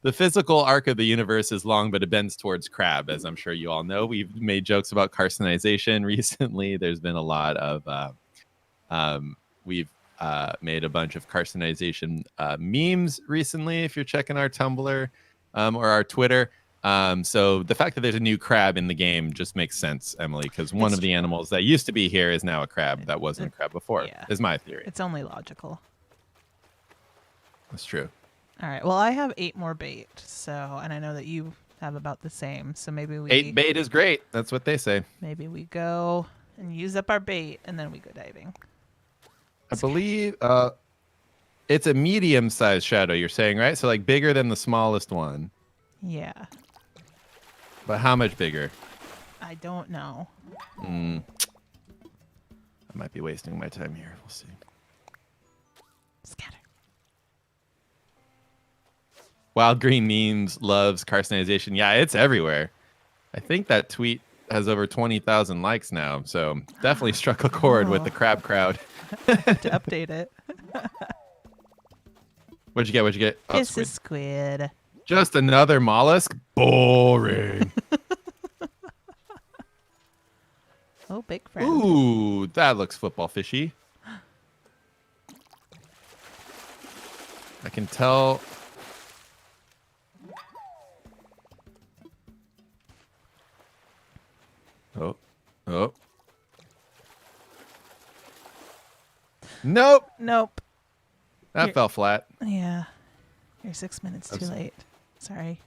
the physical arc of the universe is long, but it bends towards crab, as I'm sure you all know. We've made jokes about carcinization recently. There's been a lot of we've made a bunch of carcinization memes recently, if you're checking our Tumblr or our Twitter. So the fact that there's a new crab in the game just makes sense, Emily, because one of the animals that used to be here is now a crab that wasn't a crab before, is my theory. It's only logical. That's true. All right. Well, I have 8 more bait, and I know that you have about the same. So maybe 8 bait is great. That's what they say. Maybe we go and use up our bait, and then we go diving. I believe it's a medium-sized shadow, you're saying, right? So like bigger than the smallest one. Yeah. But how much bigger? I don't know. I might be wasting my time here. We'll see. Scatter. Wild Green Memes loves carcinization. Yeah, it's everywhere. I think that tweet has over 20,000 likes now. So definitely struck a chord with the crab crowd. To update it. What'd you get? Oh, it's a squid. Just another mollusk? Boring. Oh, big friend. Ooh, that looks football fishy. I can tell. Oh. Nope. That fell flat. Yeah. You're 6 minutes too late. Sorry.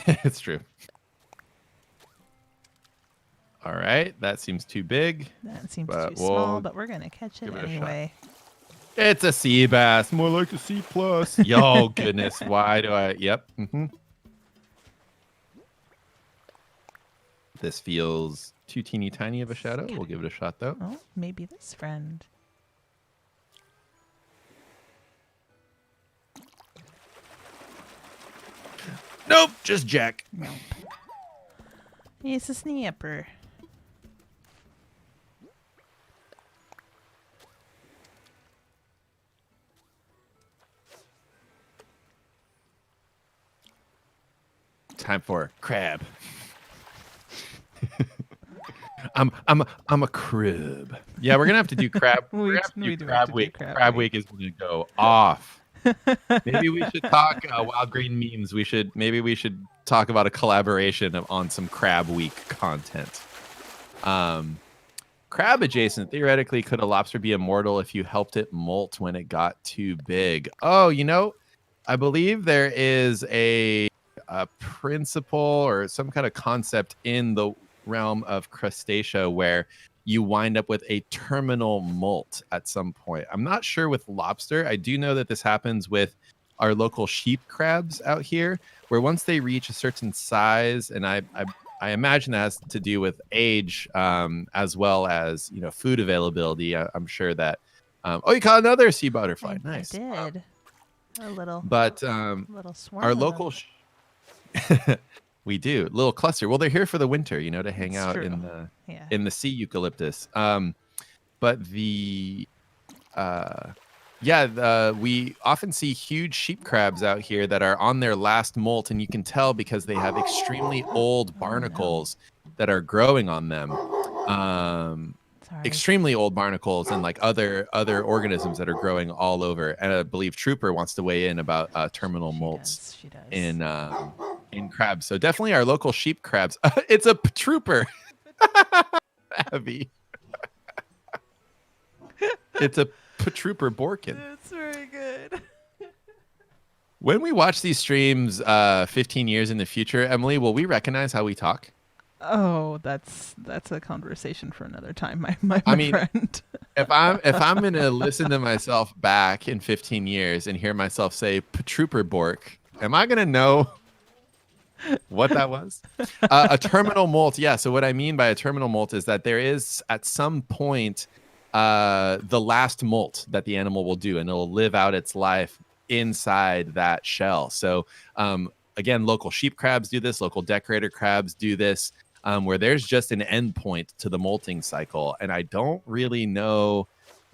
It's true. All right. That seems too big. That seems too small, but we're going to catch it anyway. It's a sea bass. More like a C+. Yo, goodness. Why do I? Yep. This feels too teeny tiny of a shadow. We'll give it a shot, though. Oh, maybe this friend. Nope, just Jack. Nope. It's a snapper. Time for crab. I'm a crib. Yeah, we're gonna have to do crab. We're gonna have to do crab week. Crab week is gonna go off. Maybe we should talk wild green memes. Maybe we should talk about a collaboration on some crab week content. Crab adjacent. Theoretically, could a lobster be immortal if you helped it molt when it got too big? Oh, I believe there is a principle or some kind of concept in the realm of Crustacea where you wind up with a terminal molt at some point. I'm not sure with lobster. I do know that this happens with our local sheep crabs out here, where once they reach a certain size, and I imagine that has to do with age, as well as food availability. I'm sure that. You caught another sea butterfly. Nice. I did. A little. But little swarm. our local. We do little cluster. Well, they're here for the winter, to hang It's out true. in the sea eucalyptus. But we often see huge sheep crabs out here that are on their last molt, and you can tell because they have extremely old barnacles that are growing on them. Sorry. Extremely old barnacles and like other organisms that are growing all over. And I believe Trooper wants to weigh in about terminal molts She does. in crabs. So definitely our local sheep crabs. It's a Trooper. Abby. It's a Trooper Borkin. That's very good. When we watch these streams 15 years in the future, Emily, will we recognize how we talk? Oh, that's a conversation for another time, my friend. if I'm gonna listen to myself back in 15 years and hear myself say Trooper Bork, am I gonna know what that was? A terminal molt. Yeah. So what I mean by a terminal molt is that there is at some point the last molt that the animal will do, and it'll live out its life inside that shell. So again, local sheep crabs do this. Local decorator crabs do this. Where there's just an end point to the molting cycle. And I don't really know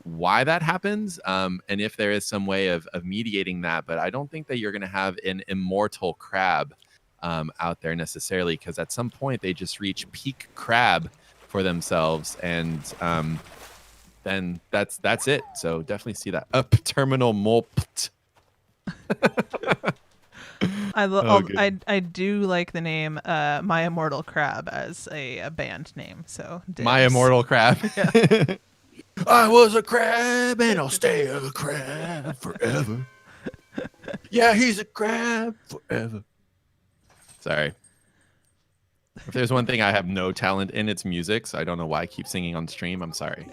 why that happens, and if there is some way of mediating that. But I don't think that you're going to have an immortal crab out there necessarily, because at some point they just reach peak crab for themselves. And then that's it. So definitely see that. Terminal molt. I do like the name My Immortal Crab as a band name. So dibs. My Immortal Crab. Yeah. I was a crab and I'll stay a crab forever. Yeah, he's a crab forever. Sorry. If there's one thing I have no talent in, it's music. So I don't know why I keep singing on stream. I'm sorry.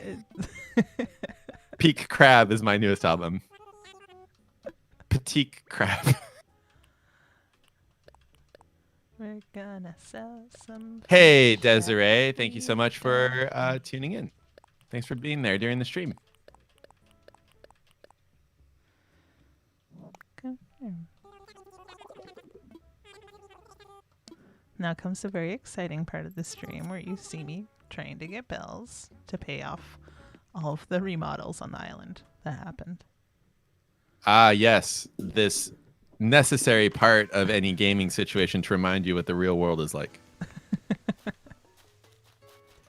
Peak Crab is my newest album. Petite Crab. We're gonna sell some. Hey, Desiree. Thank you so much for tuning in. Thanks for being there during the stream. Now comes the very exciting part of the stream where you see me trying to get bells to pay off all of the remodels on the island that happened. Yes. This necessary part of any gaming situation to remind you what the real world is like.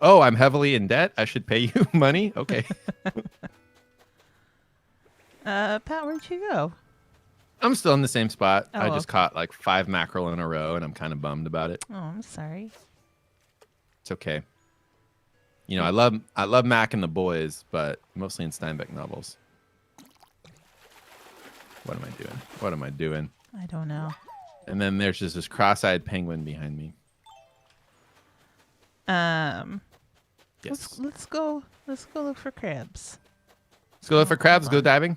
Oh, I'm heavily in debt. I should pay you money? Okay. Pat, where'd you go? I'm still in the same spot. Oh, I just caught like 5 mackerel in a row, and I'm kind of bummed about it. Oh, I'm sorry. It's okay. I love Mac and the boys, but mostly in Steinbeck novels. What am I doing? I don't know. And then there's just this cross-eyed penguin behind me. Yes. Let's go look for crabs. Let's go look for crabs. Go diving.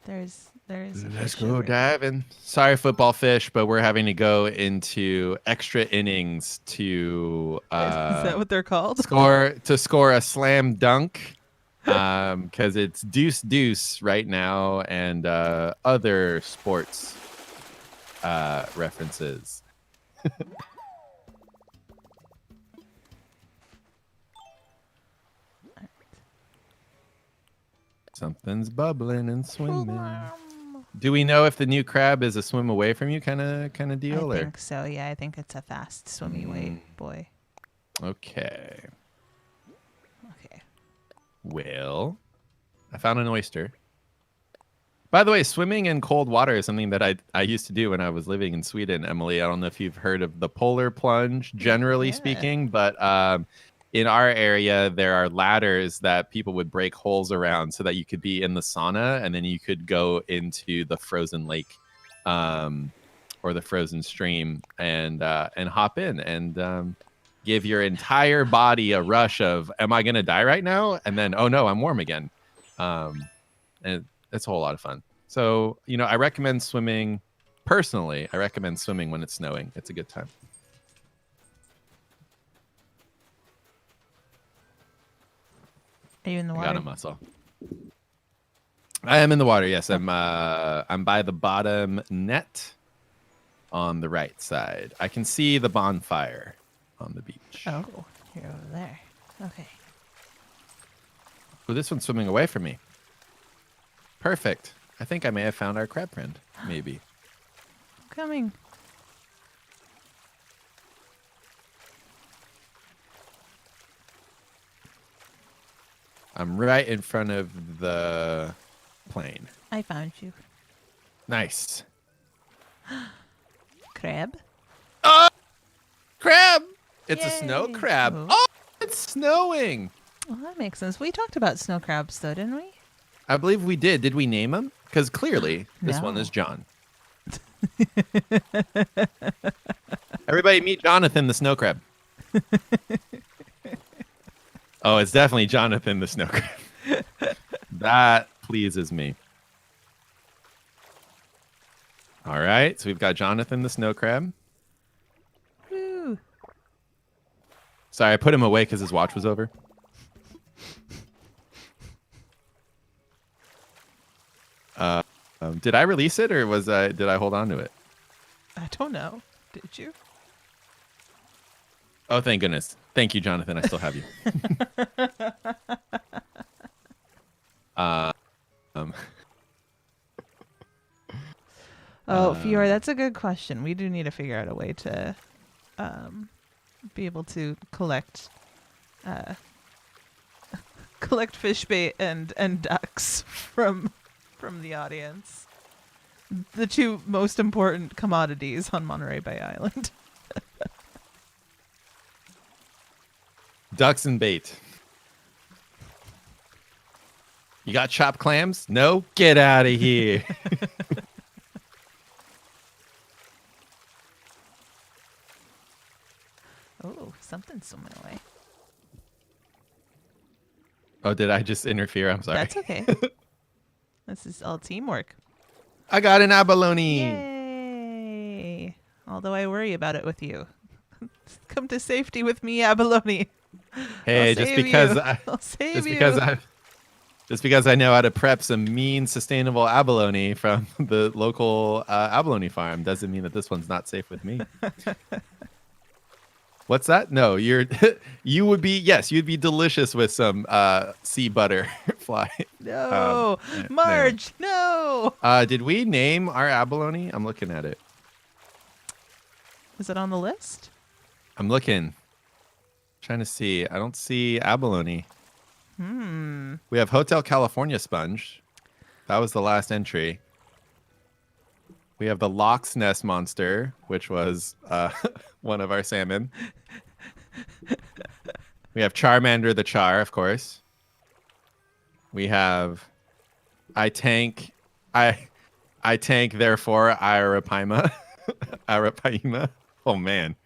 There's There is a Let's fish go over diving. Sorry, football fish, but we're having to go into extra innings to Is that what they're called? score a slam dunk. Because it's deuce right now, and other sports references. Something's bubbling and swimming. Do we know if the new crab is a swim away from you kind of deal? I think so. Yeah, I think it's a fast swimmy way, boy. Okay. Okay. Well, I found an oyster. By the way, swimming in cold water is something that I used to do when I was living in Sweden, Emily. I don't know if you've heard of the polar plunge, generally speaking, but in our area, there are ladders that people would break holes around so that you could be in the sauna and then you could go into the frozen lake or the frozen stream and hop in and give your entire body a rush of, am I going to die right now? And then, oh no, I'm warm again. And it's a whole lot of fun. So, I recommend swimming. Personally, I recommend swimming when it's snowing. It's a good time. Are you in the water? I got a muscle. I am in the water. Yes, I'm by the bottom net on the right side. I can see the bonfire on the beach. Oh, you're over there. Okay. Oh, this one's swimming away from me. Perfect. I think I may have found our crab friend. Maybe. Coming. I'm right in front of the plane. I found you. Nice. Crab? Oh! Crab! It's a Yay. snow crab. Ooh. Oh, it's snowing. Well, that makes sense. We talked about snow crabs, though, didn't we? I believe we did. Did we name him? Because clearly this one No. is John. Everybody meet Jonathan the snow crab. Oh, it's definitely Jonathan the snow crab. That pleases me. All right, so we've got Jonathan the snow crab. Woo. Sorry, I put him away because his watch was over. Did I release it or did I hold on to it? I don't know. Did you? Oh, thank goodness. Thank you, Jonathan. I still have you. Fiora, that's a good question. We do need to figure out a way to be able to collect collect fish bait and ducks from the audience. The two most important commodities on Monterey Bay Island. Ducks and bait. You got chopped clams? No? Get out of here. Oh, something's swimming away. Oh, did I just interfere? I'm sorry. That's okay. This is all teamwork. I got an abalone. Yay! Although I worry about it with you. Come to safety with me, Abalone. Hey, I'll just save because you. I I'll save just you. because I know how to prep some mean sustainable abalone from the local abalone farm doesn't mean that this one's not safe with me. What's that? No, you'd be delicious with some sea butterfly. No, Marge, no. Did we name our abalone? I'm looking at it. Is it on the list? I'm looking. Trying to see. I don't see abalone. We have Hotel California sponge. That was the last entry. We have the Loch's Ness monster, which was one of our salmon. We have Charmander the Char, of course. We have I tank, therefore Arapaima. Arapaima. Oh man.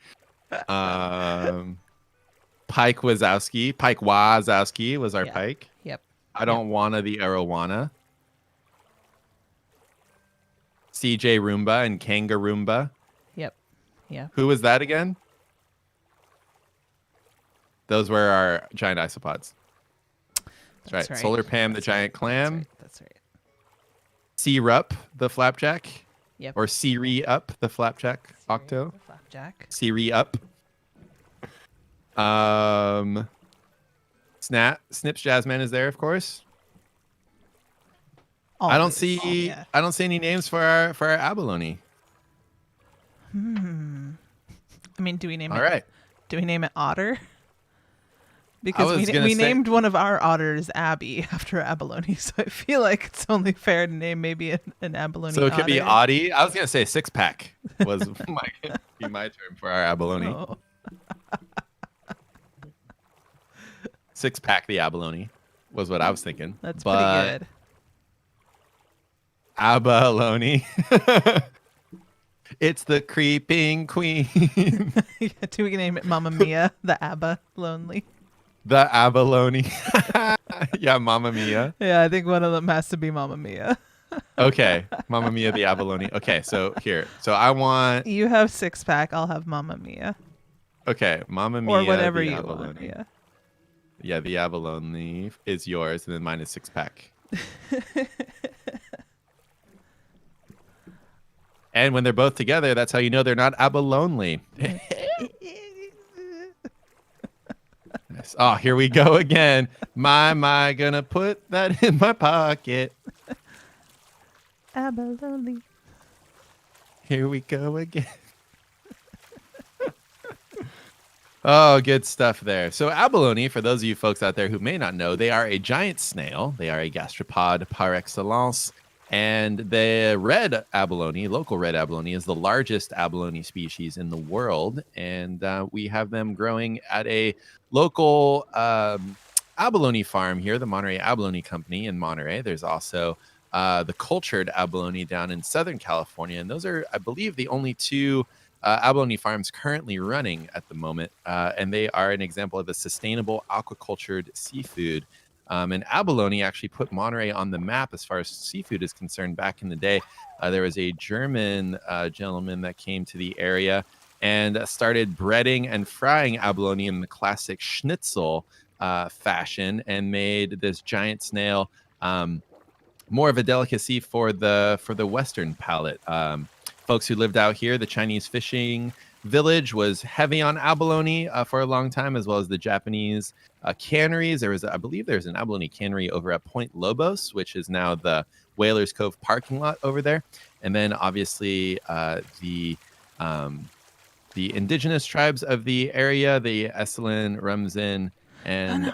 Pike Wazowski was our Yeah. pike. Yep. I don't wanna the arowana. CJ Roomba and Kangaroomba. Yep. Yeah. Who was that again? Those were our giant isopods. That's right. Solar Pam, the giant clam. That's right. C-Rup, the flapjack. Yep. Or C-Re-Up, the flapjack octo. The flapjack. C-Re-Up. Snips Jazzman is there, of course. Always. I don't see any names for our abalone. I mean, do we name it? All right. Do we name it Otter? Because we say, named one of our otters Abby after Abalone, so I feel like it's only fair to name maybe an abalone. So it could be otter. Audie. I was gonna say six pack was my term for our abalone. Oh. Six pack the abalone was what I was thinking. That's pretty good. Abalone. It's the creeping queen. Yeah, do we name it Mamma Mia, the Abba Lonely? The abalone. Yeah, Mamma Mia. Yeah, I think one of them has to be Mamma Mia. Okay, Mamma Mia the abalone. Okay, so here. So I want. You have 6-pack, I'll have Mamma Mia. Okay, Mamma Mia. Or whatever the you abalone. want, yeah. Yeah, the abalone is yours, and then mine is 6-pack. And when they're both together, that's how you know they're not abalonely. Nice. Oh, here we go again. My, gonna put that in my pocket. Abalone. Here we go again. Oh, good stuff there. So abalone, for those of you folks out there who may not know, they are a giant snail. They are a gastropod par excellence. And the red abalone, local red abalone, is the largest abalone species in the world. And we have them growing at a local abalone farm here, the Monterey Abalone Company in Monterey. There's also the cultured abalone down in Southern California. And those are, I believe, the only two abalone farms currently running at the moment. And they are an example of a sustainable aquacultured seafood. And abalone actually put Monterey on the map as far as seafood is concerned. Back in the day, there was a German gentleman that came to the area and started breading and frying abalone in the classic schnitzel fashion, and made this giant snail more of a delicacy for the Western palate. Folks who lived out here, the Chinese fishing village was heavy on abalone for a long time, as well as the Japanese canneries. I believe there's an abalone cannery over at Point Lobos, which is now the Whalers Cove parking lot over there. And then obviously the indigenous tribes of the area, the Esalen, Rumsen, and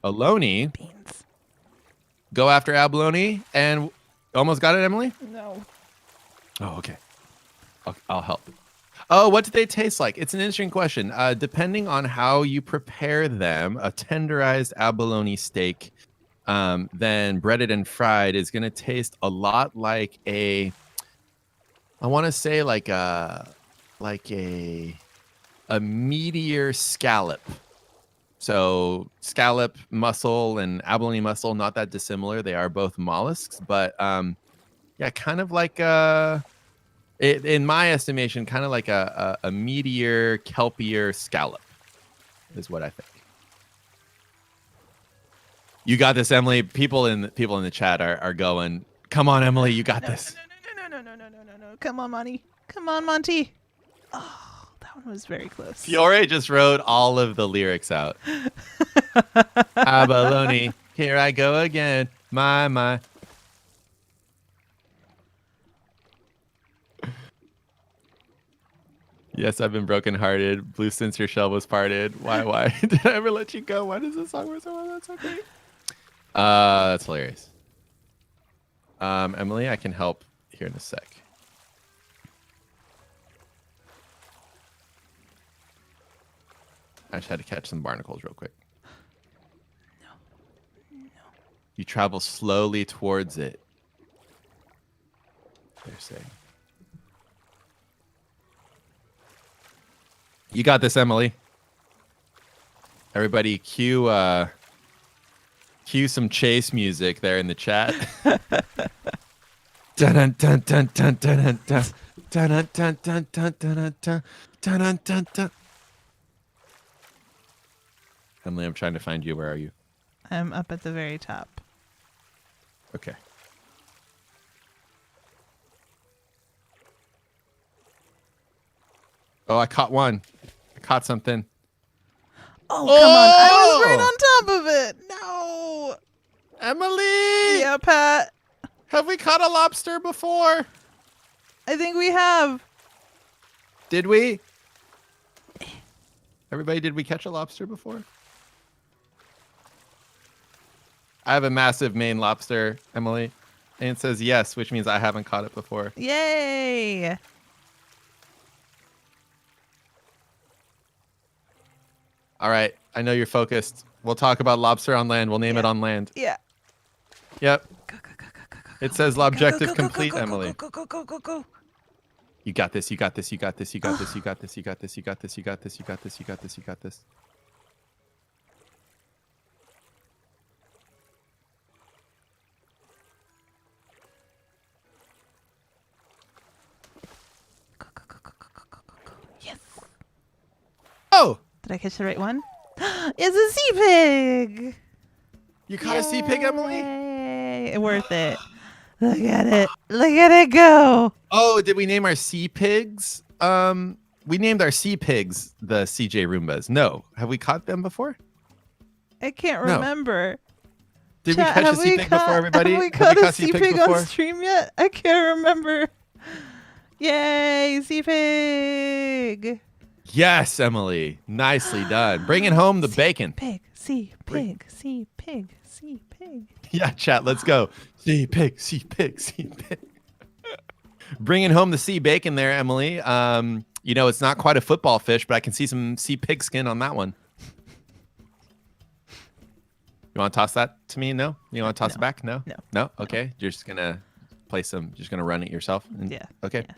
Ohlone, Beans. go after abalone. And almost got it, Emily? No. Oh, okay. I'll help. Oh, what do they taste like? It's an interesting question. Depending on how you prepare them, a tenderized abalone steak, then breaded and fried, is going to taste a lot like I want to say like a meatier scallop. So scallop mussel and abalone mussel, not that dissimilar. They are both mollusks, but yeah, kind of like in my estimation, kind of like a meatier, kelpier scallop is what I think. You got this, Emily. People in the chat are going, come on, Emily, you got this. No. Come on, Monty. Come on, Monty. Oh, that one was very close. Fiore just wrote all of the lyrics out. Abalone, here I go again. My. Yes, I've been brokenhearted. Blue since your shell was parted. Why did I ever let you go? Why does this song work so well? That's okay. That's hilarious. Emily, I can help here in a sec. I just had to catch some barnacles real quick. No. You travel slowly towards it. They're saying. You got this, Emily. Everybody cue some chase music there in the chat. Dun dun dun dun dun dun dun dun dun dun dun dun dun dun dun dun. Emily, I'm trying to find you. Where are you? I'm up at the very top. Okay. Oh, I caught one. I caught something. Oh, come on. I was right on top of it. No. Emily! Yeah, Pat. Have we caught a lobster before? I think we have. Did we? Everybody, did we catch a lobster before? I have a massive Maine lobster, Emily. And it says yes, which means I haven't caught it before. Yay. All right. I know you're focused. We'll talk about lobster on land. We'll name it on land. Yeah. Yep. Go, go, go, go, go, go, It go, says go, go, objective go, go, complete, go, go, Emily. Go, go, go, go, go. You got this. You got this. You got this. You got this. You got this. You got this. You got this. You got this. You got this. You got this. You got this. Go, go, go, go, go, go, go, go. Yes. Oh, Did I catch the right one? It's a sea pig. you caught a sea pig, Emily? Yay. Worth it. Look at it. Look at it go. Oh, did we name our sea pigs? We named our sea pigs the CJ Roombas. No. Have we caught them before? I can't No. remember. Did Chat, we catch a have sea we pig caught- before, everybody? Have we Have caught a caught sea pigs pig before? on stream yet? I can't remember. Yay, sea pig. Yes, Emily. Nicely done. Bringing home the bacon. Pig, sea pig, sea pig, sea pig. Yeah, chat. Let's go. Sea pig, sea pig, sea pig. Bringing home the sea bacon there, Emily. You know, it's not quite a football fish, but I can see some sea pig skin on that one. You want to toss that to me? No? You want to toss it back? No? No. No? Okay. You're just going to play some, just going to run it yourself? Yeah. Okay. Yeah.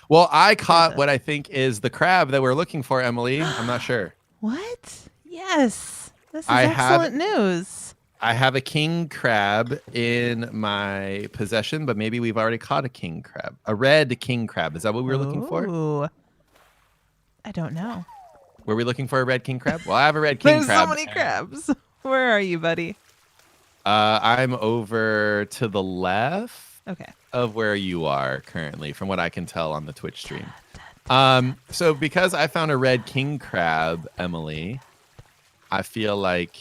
Well, I caught what I think is the crab that we're looking for, Emily. I'm not sure. What? Yes. This is I have- excellent news. I have a king crab in my possession, but maybe we've already caught a king crab. A red king crab. Is that what we were looking for? Ooh. I don't know. Were we looking for a red king crab? Well, I have a red king There's crab. so many crabs. Where are you, buddy? I'm over to the left Okay. of where you are currently, from what I can tell on the Twitch stream. So because I found a red king crab, Emily, I feel like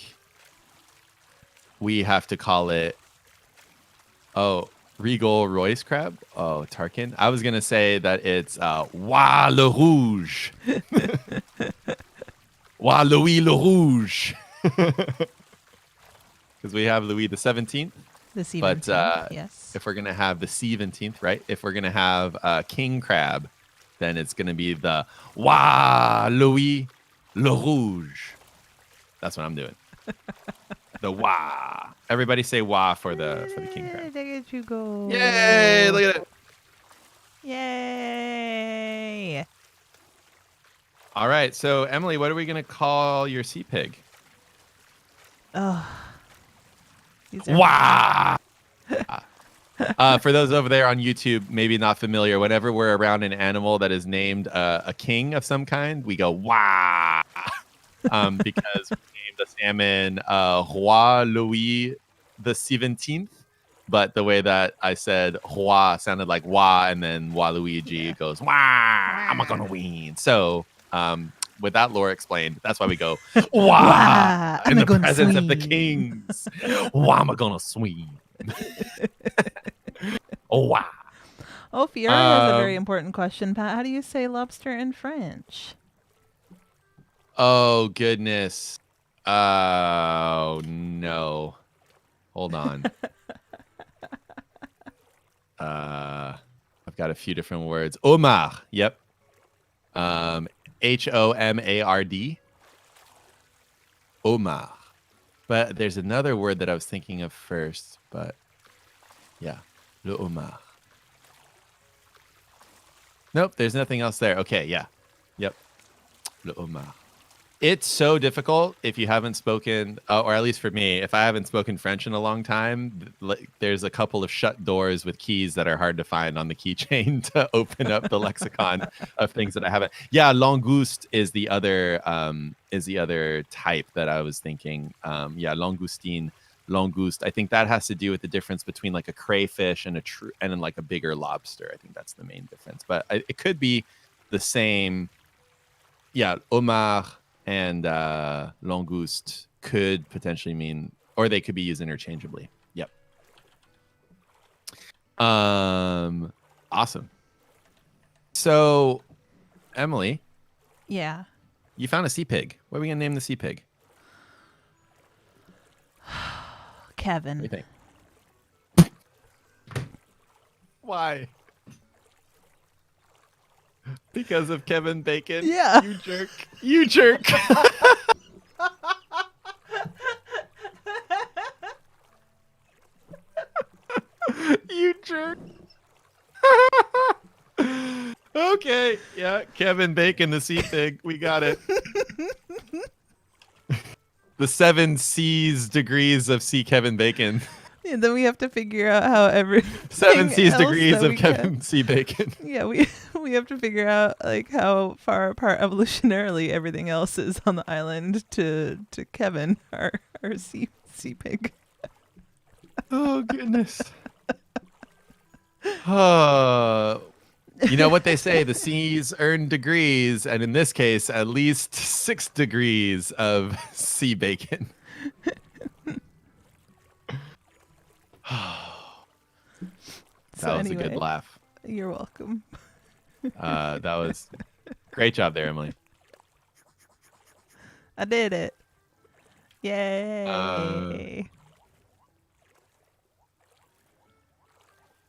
we have to call it, Regal Royce crab. Oh, Tarkin. I was going to say that it's Wa le Rouge. Wa Louis le Rouge. Because we have Louis the 17th. The sea But yes. if we're going to have the 17th, right? If we're going to have king crab, then it's going to be the Wa Louis le Rouge. That's what I'm doing. The Wa. Everybody say Wa for the king crab. Look at you go. Yay! Look at it. Yay. All right. So, Emily, what are we going to call your sea pig? Oh. These are Wow. For those over there on YouTube, maybe not familiar, whenever we're around an animal that is named a king of some kind, we go, wow. Because we named the salmon Roi Louis the 17th. But the way that I said Roi sounded like wah, and then Waluigi goes, wah, I'm not going to win. So, with that lore explained, that's why we go, wah, in I'm the gonna presence of the swing. kings. Wah, I'm going to swing. Oh, wow. Oh, Fiora has a very important question, Pat. How do you say lobster in French? Oh, goodness. Oh, no. Hold on. I've got a few different words. Omar. Yep. Homard. Omar. But there's another word that I was thinking of first, but yeah. Le homard. Nope, there's nothing else there. Okay, yeah. Yep. Le homard. It's so difficult if you haven't spoken, or at least for me, if I haven't spoken French in a long time, there's a couple of shut doors with keys that are hard to find on the keychain to open up the lexicon of things that I haven't. Yeah, langouste is the other type that I was thinking. Yeah, langoustine, langouste. I think that has to do with the difference between like a crayfish and and then like a bigger lobster. I think that's the main difference, but it could be the same. Yeah, homard and langouste could potentially mean, or they could be used interchangeably. Yep. Awesome. So, Emily, Yeah. you found a sea pig. What are we gonna name the sea pig? Kevin. What do you think? Why? Because of Kevin Bacon? Yeah. You jerk. You jerk. You jerk. Okay. Yeah. Kevin Bacon, the sea pig. We got it. The 7 C's degrees of C. Kevin Bacon. And then we have to figure out how 7 C's else degrees that of we Kevin can- C. Bacon. Yeah, we have to figure out like how far apart evolutionarily everything else is on the island to Kevin, our sea pig. Oh, goodness. You know what they say, the C's earn degrees, and in this case, at least 6 degrees of sea bacon. That was a good laugh. You're welcome. That was great job there, Emily. I did it. Yay.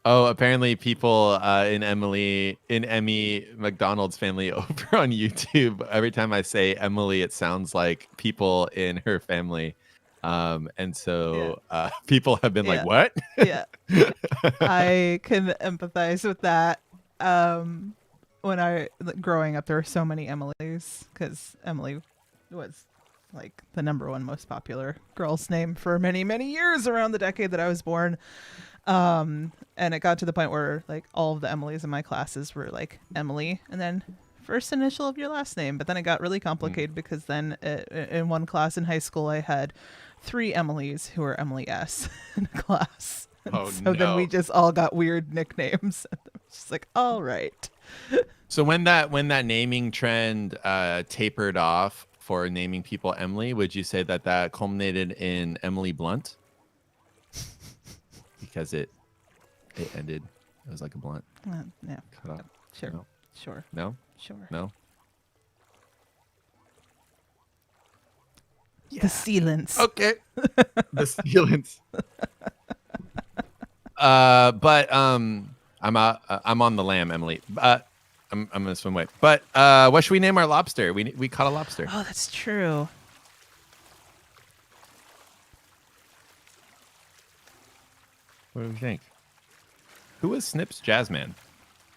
Oh, apparently people in Emmy McDonald's family over on YouTube, every time I say Emily, it sounds like people in her family. And so people have been like, what? Yeah. I can empathize with that. Growing up, there were so many Emilys because Emily was like the #1 most popular girl's name for many, many years around the decade that I was born. And it got to the point where like all of the Emilys in my classes were like Emily and then first initial of your last name. But then it got really complicated because then in one class in high school, I had 3 Emilys who were Emily S in a class. Oh, so then we just all got weird nicknames. It's just like, all right. So when that naming trend tapered off for naming people Emily, would you say that culminated in Emily Blunt? Because it ended. It was like a blunt. Yeah. Cut off. Sure. No. Sure. No. Sure. No. The sealants. Okay. The sealants. But I'm on the lam, Emily. I'm gonna swim away. But what should we name our lobster? We caught a lobster. Oh, that's true. What do we think? Who was Snips Jasmine?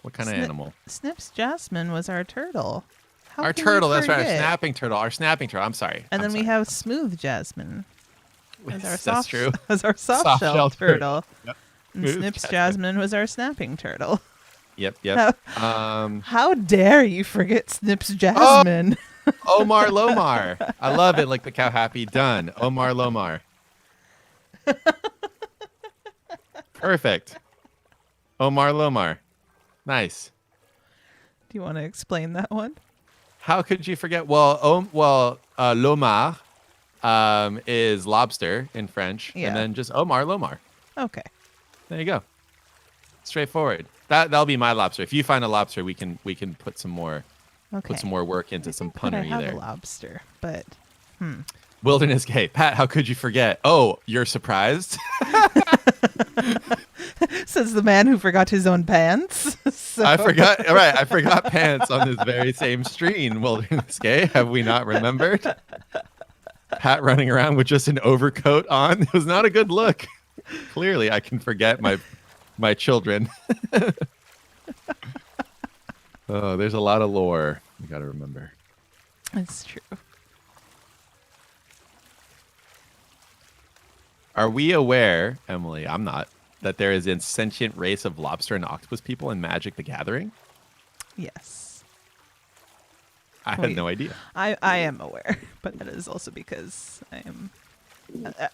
What kind of animal? Snips Jasmine was our turtle. How Our can turtle. we That's right. Our forget? snapping turtle. Our snapping turtle. I'm sorry. And then we sorry. have Smooth Jasmine as our That's true. as our soft Soft shell shell turtle. Yep. And Smooth Snips Jasmine. Jasmine was our snapping turtle. Yep. How dare you forget Snips Jasmine? Omar Lomar. I love it. Like the cow happy. Done. Omar Lomar. Perfect. Omar Lomar. Nice. Do you want to explain that one? How could you forget? Well, Lomar is lobster in French, Yeah. and then just Omar Lomar. Okay. There you go. Straightforward. That'll be my lobster. If you find a lobster, we can put some more Okay. work into some Could I punnery have there. a lobster? But Wilderness Gay. Pat, how could you forget? Oh, you're surprised? says the man who forgot his own pants. So. I forgot. All right, I forgot pants on this very same stream. Wilderness Gay. Have we not remembered? Pat running around with just an overcoat on. It was not a good look. Clearly, I can forget my children. Oh, there's a lot of lore you got to remember. It's true. Are we aware, Emily? I'm not. That there is a sentient race of lobster and octopus people in Magic: The Gathering. Yes. I had no idea. I am aware, but that is also because I am,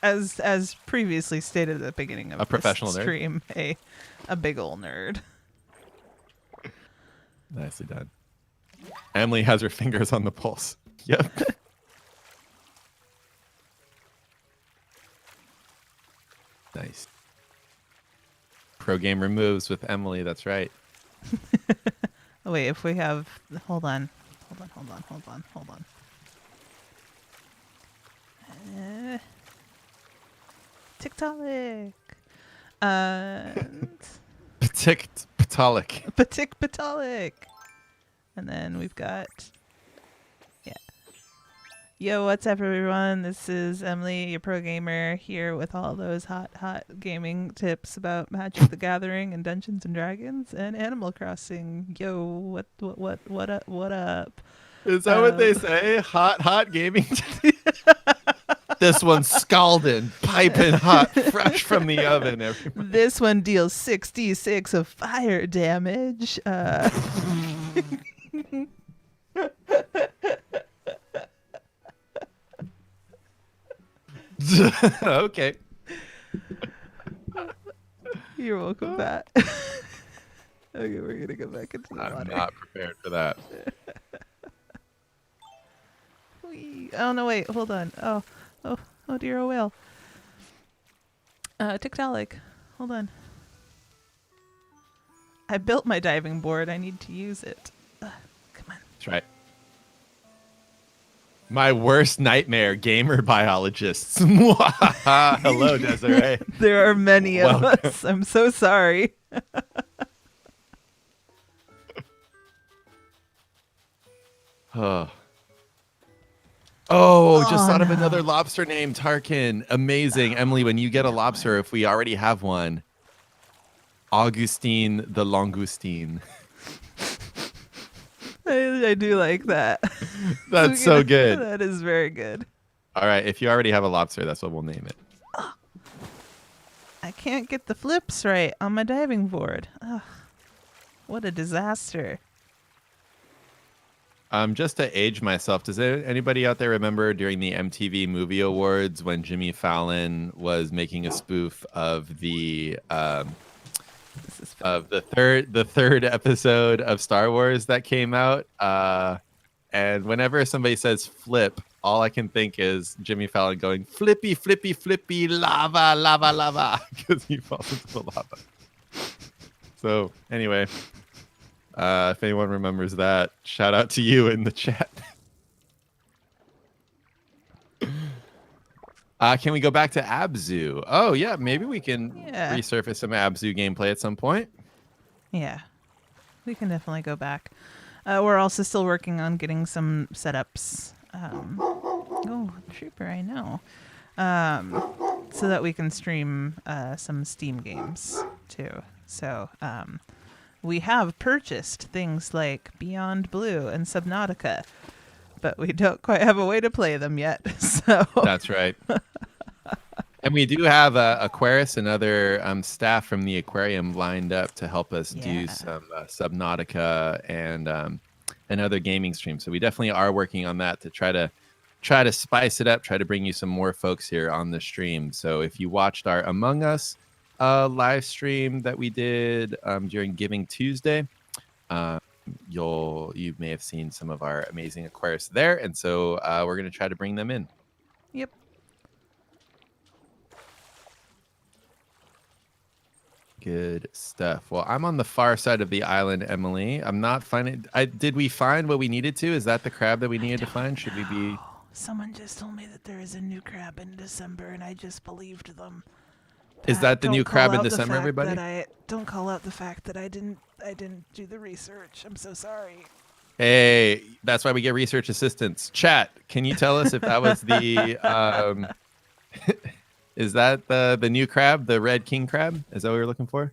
as previously stated at the beginning of A professional this stream, a big ol' nerd. Nicely done. Emily has her fingers on the pulse. Yep. Nice. Pro gamer moves with Emily. That's right. Oh, wait, if we have, hold on. TikTok. And Patalik. Patik Patalik. And then we've got, yeah. Yo, what's up, everyone? This is Emily, your pro gamer, here with all those hot gaming tips about Magic: The Gathering and Dungeons and Dragons and Animal Crossing. Yo, what up? Is that what they say? Hot gaming. This one's scalding, piping hot, fresh from the oven. Everybody. This one deals 6d6 of fire damage. Okay. You're welcome back. Okay, we're gonna go back into the water. I'm not prepared for that. Oh no! Wait, hold on. Oh dear, oh well. Tiktaalik, hold on. I built my diving board. I need to use it. Come on. That's right. My worst nightmare, gamer biologists. Hello, Desiree. There are many of us. I'm so sorry. Just thought of another lobster named Tarkin. Amazing. Emily, when you get a lobster, if we already have one, Augustine the Langoustine. I do like that. That's so good. That is very good. All right. If you already have a lobster, that's what we'll name it. I can't get the flips right on my diving board. Ugh, what a disaster. Just to age myself, does anybody out there remember during the MTV Movie Awards when Jimmy Fallon was making a spoof of the third episode of Star Wars that came out? And whenever somebody says flip, all I can think is Jimmy Fallon going flippy, flippy, flippy, lava, lava, lava, because he falls into the lava. So anyway. If anyone remembers that, shout out to you in the chat. Can we go back to Abzu? Oh, yeah, maybe we can resurface some Abzu gameplay at some point. Yeah, we can definitely go back. We're also still working on getting some setups. Trooper, I know. So that we can stream some Steam games, too. So, we have purchased things like Beyond Blue and Subnautica, but we don't quite have a way to play them yet. So that's right. And we do have Aquarius and other staff from the aquarium lined up to help us do some Subnautica and other gaming streams. So we definitely are working on that to try to spice it up, try to bring you some more folks here on the stream. So if you watched our Among Us live stream that we did during Giving Tuesday, you may have seen some of our amazing Aquarius there, and so we're going to try to bring them in. Yep. Good stuff. Well, I'm on the far side of the island, Emily. I'm not finding. Did we find what we needed to? Is that the crab that we needed to find? Should we be? Someone just told me that there is a new crab in December, and I just believed them. Is that the new crab in December, everybody? Don't call out the fact that I didn't do the research. I'm so sorry. Hey, that's why we get research assistants. Chat, can you tell us if that was the is that the new crab, the red king crab? Is that what we were looking for?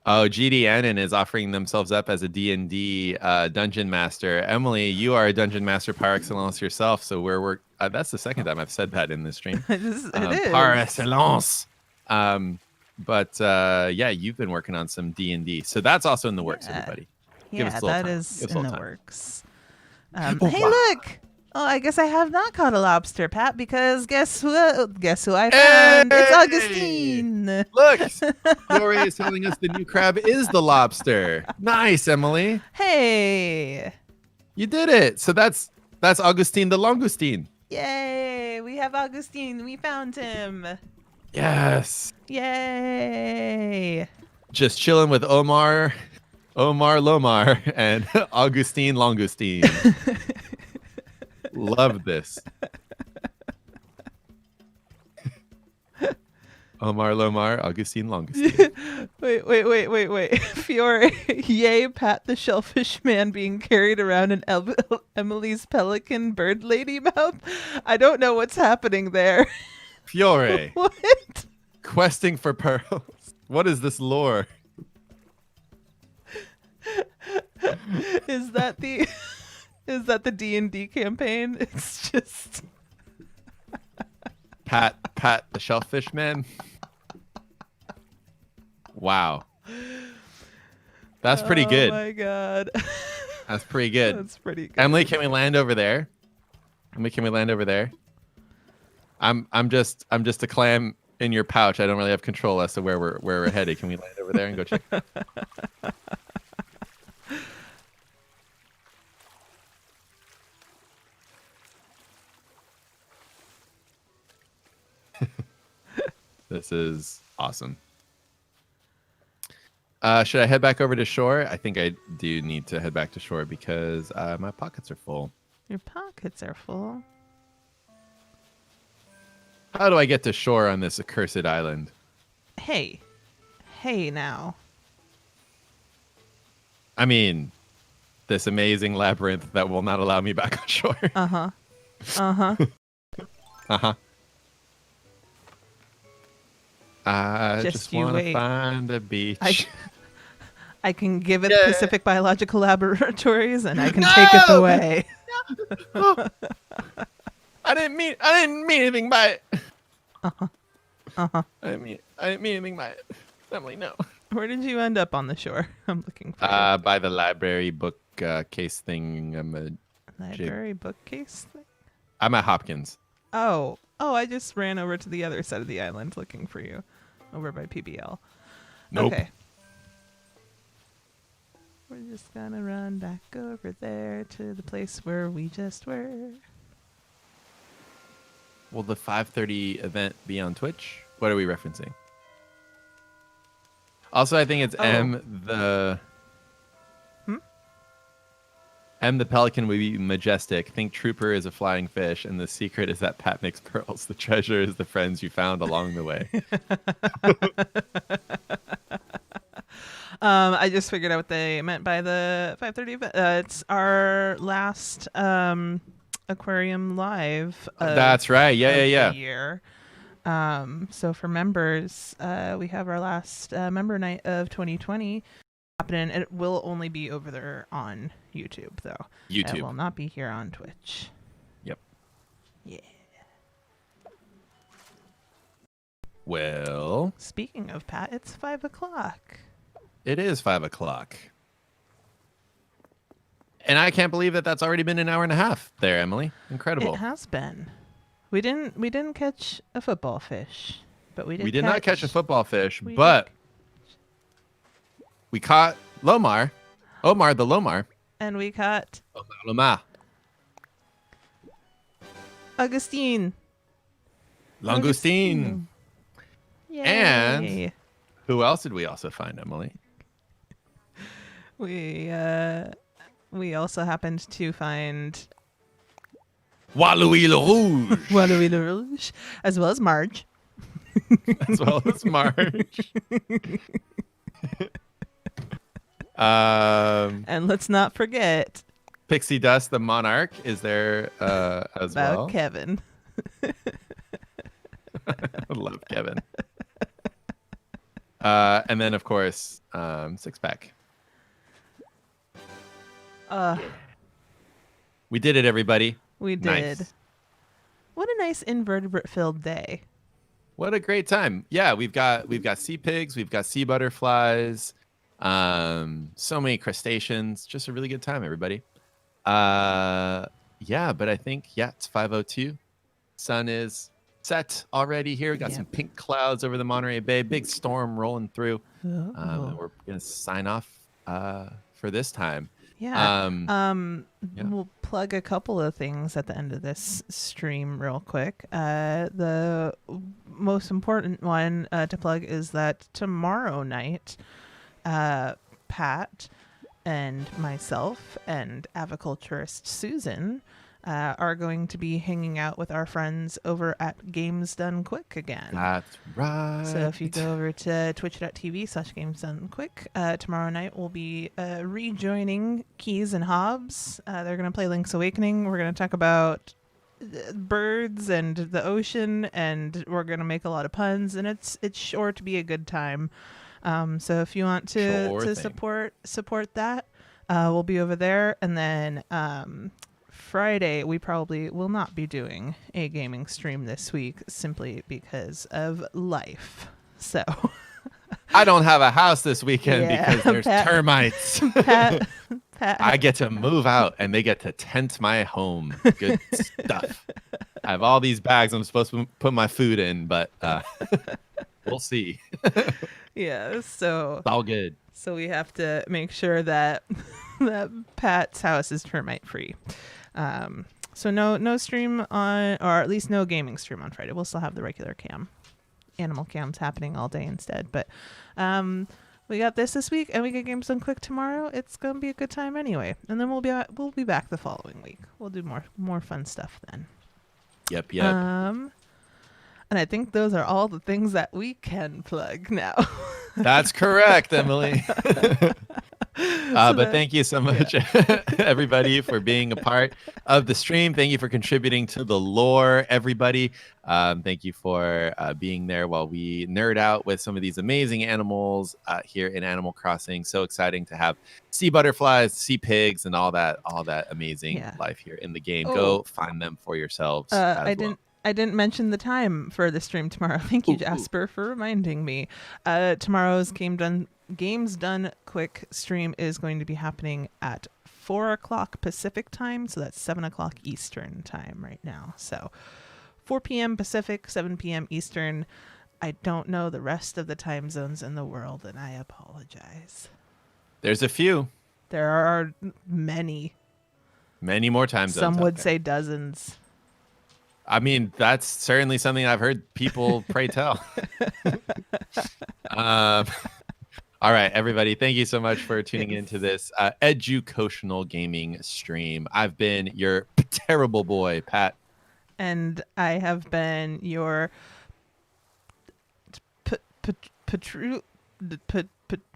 Oh, GDN is offering themselves up as a D&D dungeon master. Emily, you are a dungeon master par excellence yourself. So that's the second time I've said that in this stream. It Par is. excellence. Yeah, you've been working on some D&D. So that's also in the works, everybody. Give us Yeah, a little that time. is Give us a in little the time. works. Oh, Hey, wow. look. Oh, I guess I have not caught a lobster, Pat, because guess who I found? It's Hey! Augustine. Look, Fiore is telling us the new crab is the lobster. Nice, Emily. Hey. You did it. So that's Augustine the Longustine. Yay. We have Augustine. We found him. Yes. Yay. Just chilling with Omar Lomar, and Augustine Longustine. Love this. Omar Lomar, Augustine Longustine. Wait. Fiore, yay, Pat the shellfish man being carried around in Emily's pelican bird lady mouth. I don't know what's happening there. Fiore, What? questing for pearls. What is this lore? Is that the D&D campaign? It's just Pat the shellfish man. Wow. That's pretty good. Oh my god. That's pretty good. That's pretty good. Emily, can we land over there? Emily, can we land over there? I'm just a clam in your pouch. I don't really have control as to where we're headed. Can we land over there and go check? This is awesome. Should I head back over to shore? I think I do need to head back to shore because my pockets are full. Your pockets are full. How do I get to shore on this accursed island? Hey now. I mean, this amazing labyrinth that will not allow me back on shore. Uh-huh. Uh-huh. I Just just you want to wait. find a beach. I can give it Yeah. Pacific Biological Laboratories and I can take it away. I didn't mean anything by it. Uh-huh. I didn't mean anything by it. Emily, no. Where did you end up on the shore? I'm looking for By the library book case thing. library bookcase thing. I'm at Hopkins. Oh, I just ran over to the other side of the island looking for you, over by PBL. Nope. Okay. We're just gonna run back over there to the place where we just were. Will the 5:30 event be on Twitch? What are we referencing? Also, I think it's Oh. M the pelican would be majestic. Think trooper is a flying fish, and the secret is that Pat makes pearls. The treasure is the friends you found along the way. I just figured out what they meant by the 5:30 event. It's our last aquarium live. That's right. Yeah. The year. So for members, we have our last member night of 2020 happening. It will only be over there on YouTube, though. It will YouTube. not be here on Twitch. Yep. Yeah. Well, Speaking of Pat, it's 5:00. it is 5:00. And I can't believe that that's already been an hour and a half there, Emily. Incredible. It has been. We didn't catch a football fish, but we did. Not catch a football fish, we but did- we caught Omar the Lomar. and we caught Lomar. Augustine. Langustine. Yay. And- Who else did we also find, Emily? We also happened to find Walouis le Rouge, Walouis le Rouge, as well as Marge. as well as Marge. And let's not forget Pixie Dust, the Monarch, is there as about well. Kevin. I love Kevin. And then, of course, six pack. Uh, We did it, everybody. we did. Nice. What a nice invertebrate-filled day. What a great time. Yeah, we've got sea pigs, we've got sea butterflies, so many crustaceans. Just a really good time, everybody. Yeah, but I think it's 5:02. Sun is set already here. We got some Yep. pink clouds over the Monterey Bay. Big storm rolling through. And Oh. we're gonna sign off for this time. Yeah. Yeah. We'll plug a couple of things at the end of this stream real quick. The most important one to plug is that tomorrow night, Pat and myself and aviculturist Susan are going to be hanging out with our friends over at Games Done Quick again. That's right. So if you go over to twitch.tv/GamesDoneQuick, tomorrow night we'll be rejoining Keys and Hobbs. They're going to play Link's Awakening. We're going to talk about birds and the ocean, and we're going to make a lot of puns, and it's sure to be a good time. So if you want to support that, we'll be over there. And then Friday, we probably will not be doing a gaming stream this week simply because of life. So I don't have a house this weekend Yeah, because there's Pat- termites. Pat, I get to move out and they get to tent my home. Good stuff. I have all these bags I'm supposed to put my food in, but we'll see. yeah, so It's all good. So we have to make sure that that Pat's house is termite free. So no stream on, or at least no gaming stream on Friday. We'll still have the regular animal cams happening all day instead. But we got this week, and we get Games Done Quick tomorrow. It's gonna be a good time anyway. And then we'll be back the following week. We'll do more fun stuff then. Yep. And I think those are all the things that we can plug now. That's correct, Emily. But thank you so much, everybody, for being a part of the stream. Thank you for contributing to the lore, everybody. Thank you for being there while we nerd out with some of these amazing animals here in Animal Crossing. So exciting to have sea butterflies, sea pigs, and all that amazing life here in the game. Go find them for yourselves. I didn't mention the time for the stream tomorrow. Thank you, Jasper, for reminding me. Tomorrow's Games Done Quick stream is going to be happening at 4 o'clock Pacific time. So that's 7 o'clock Eastern time right now. So 4 p.m. Pacific, 7 p.m. Eastern. I don't know the rest of the time zones in the world, and I apologize. There's a few. There are many. Many more time zones. Some would say dozens. I mean, that's certainly something I've heard people pray tell. All right, everybody. Thank you so much for tuning into this educational gaming stream. I've been your terrible boy, Pat. And I have been your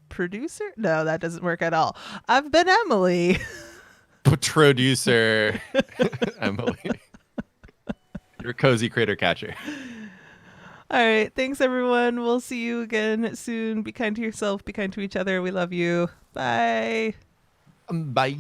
producer? No, that doesn't work at all. I've been Emily. Producer Emily. Your cozy critter catcher. All right. Thanks, everyone. We'll see you again soon. Be kind to yourself. Be kind to each other. We love you. Bye. Bye.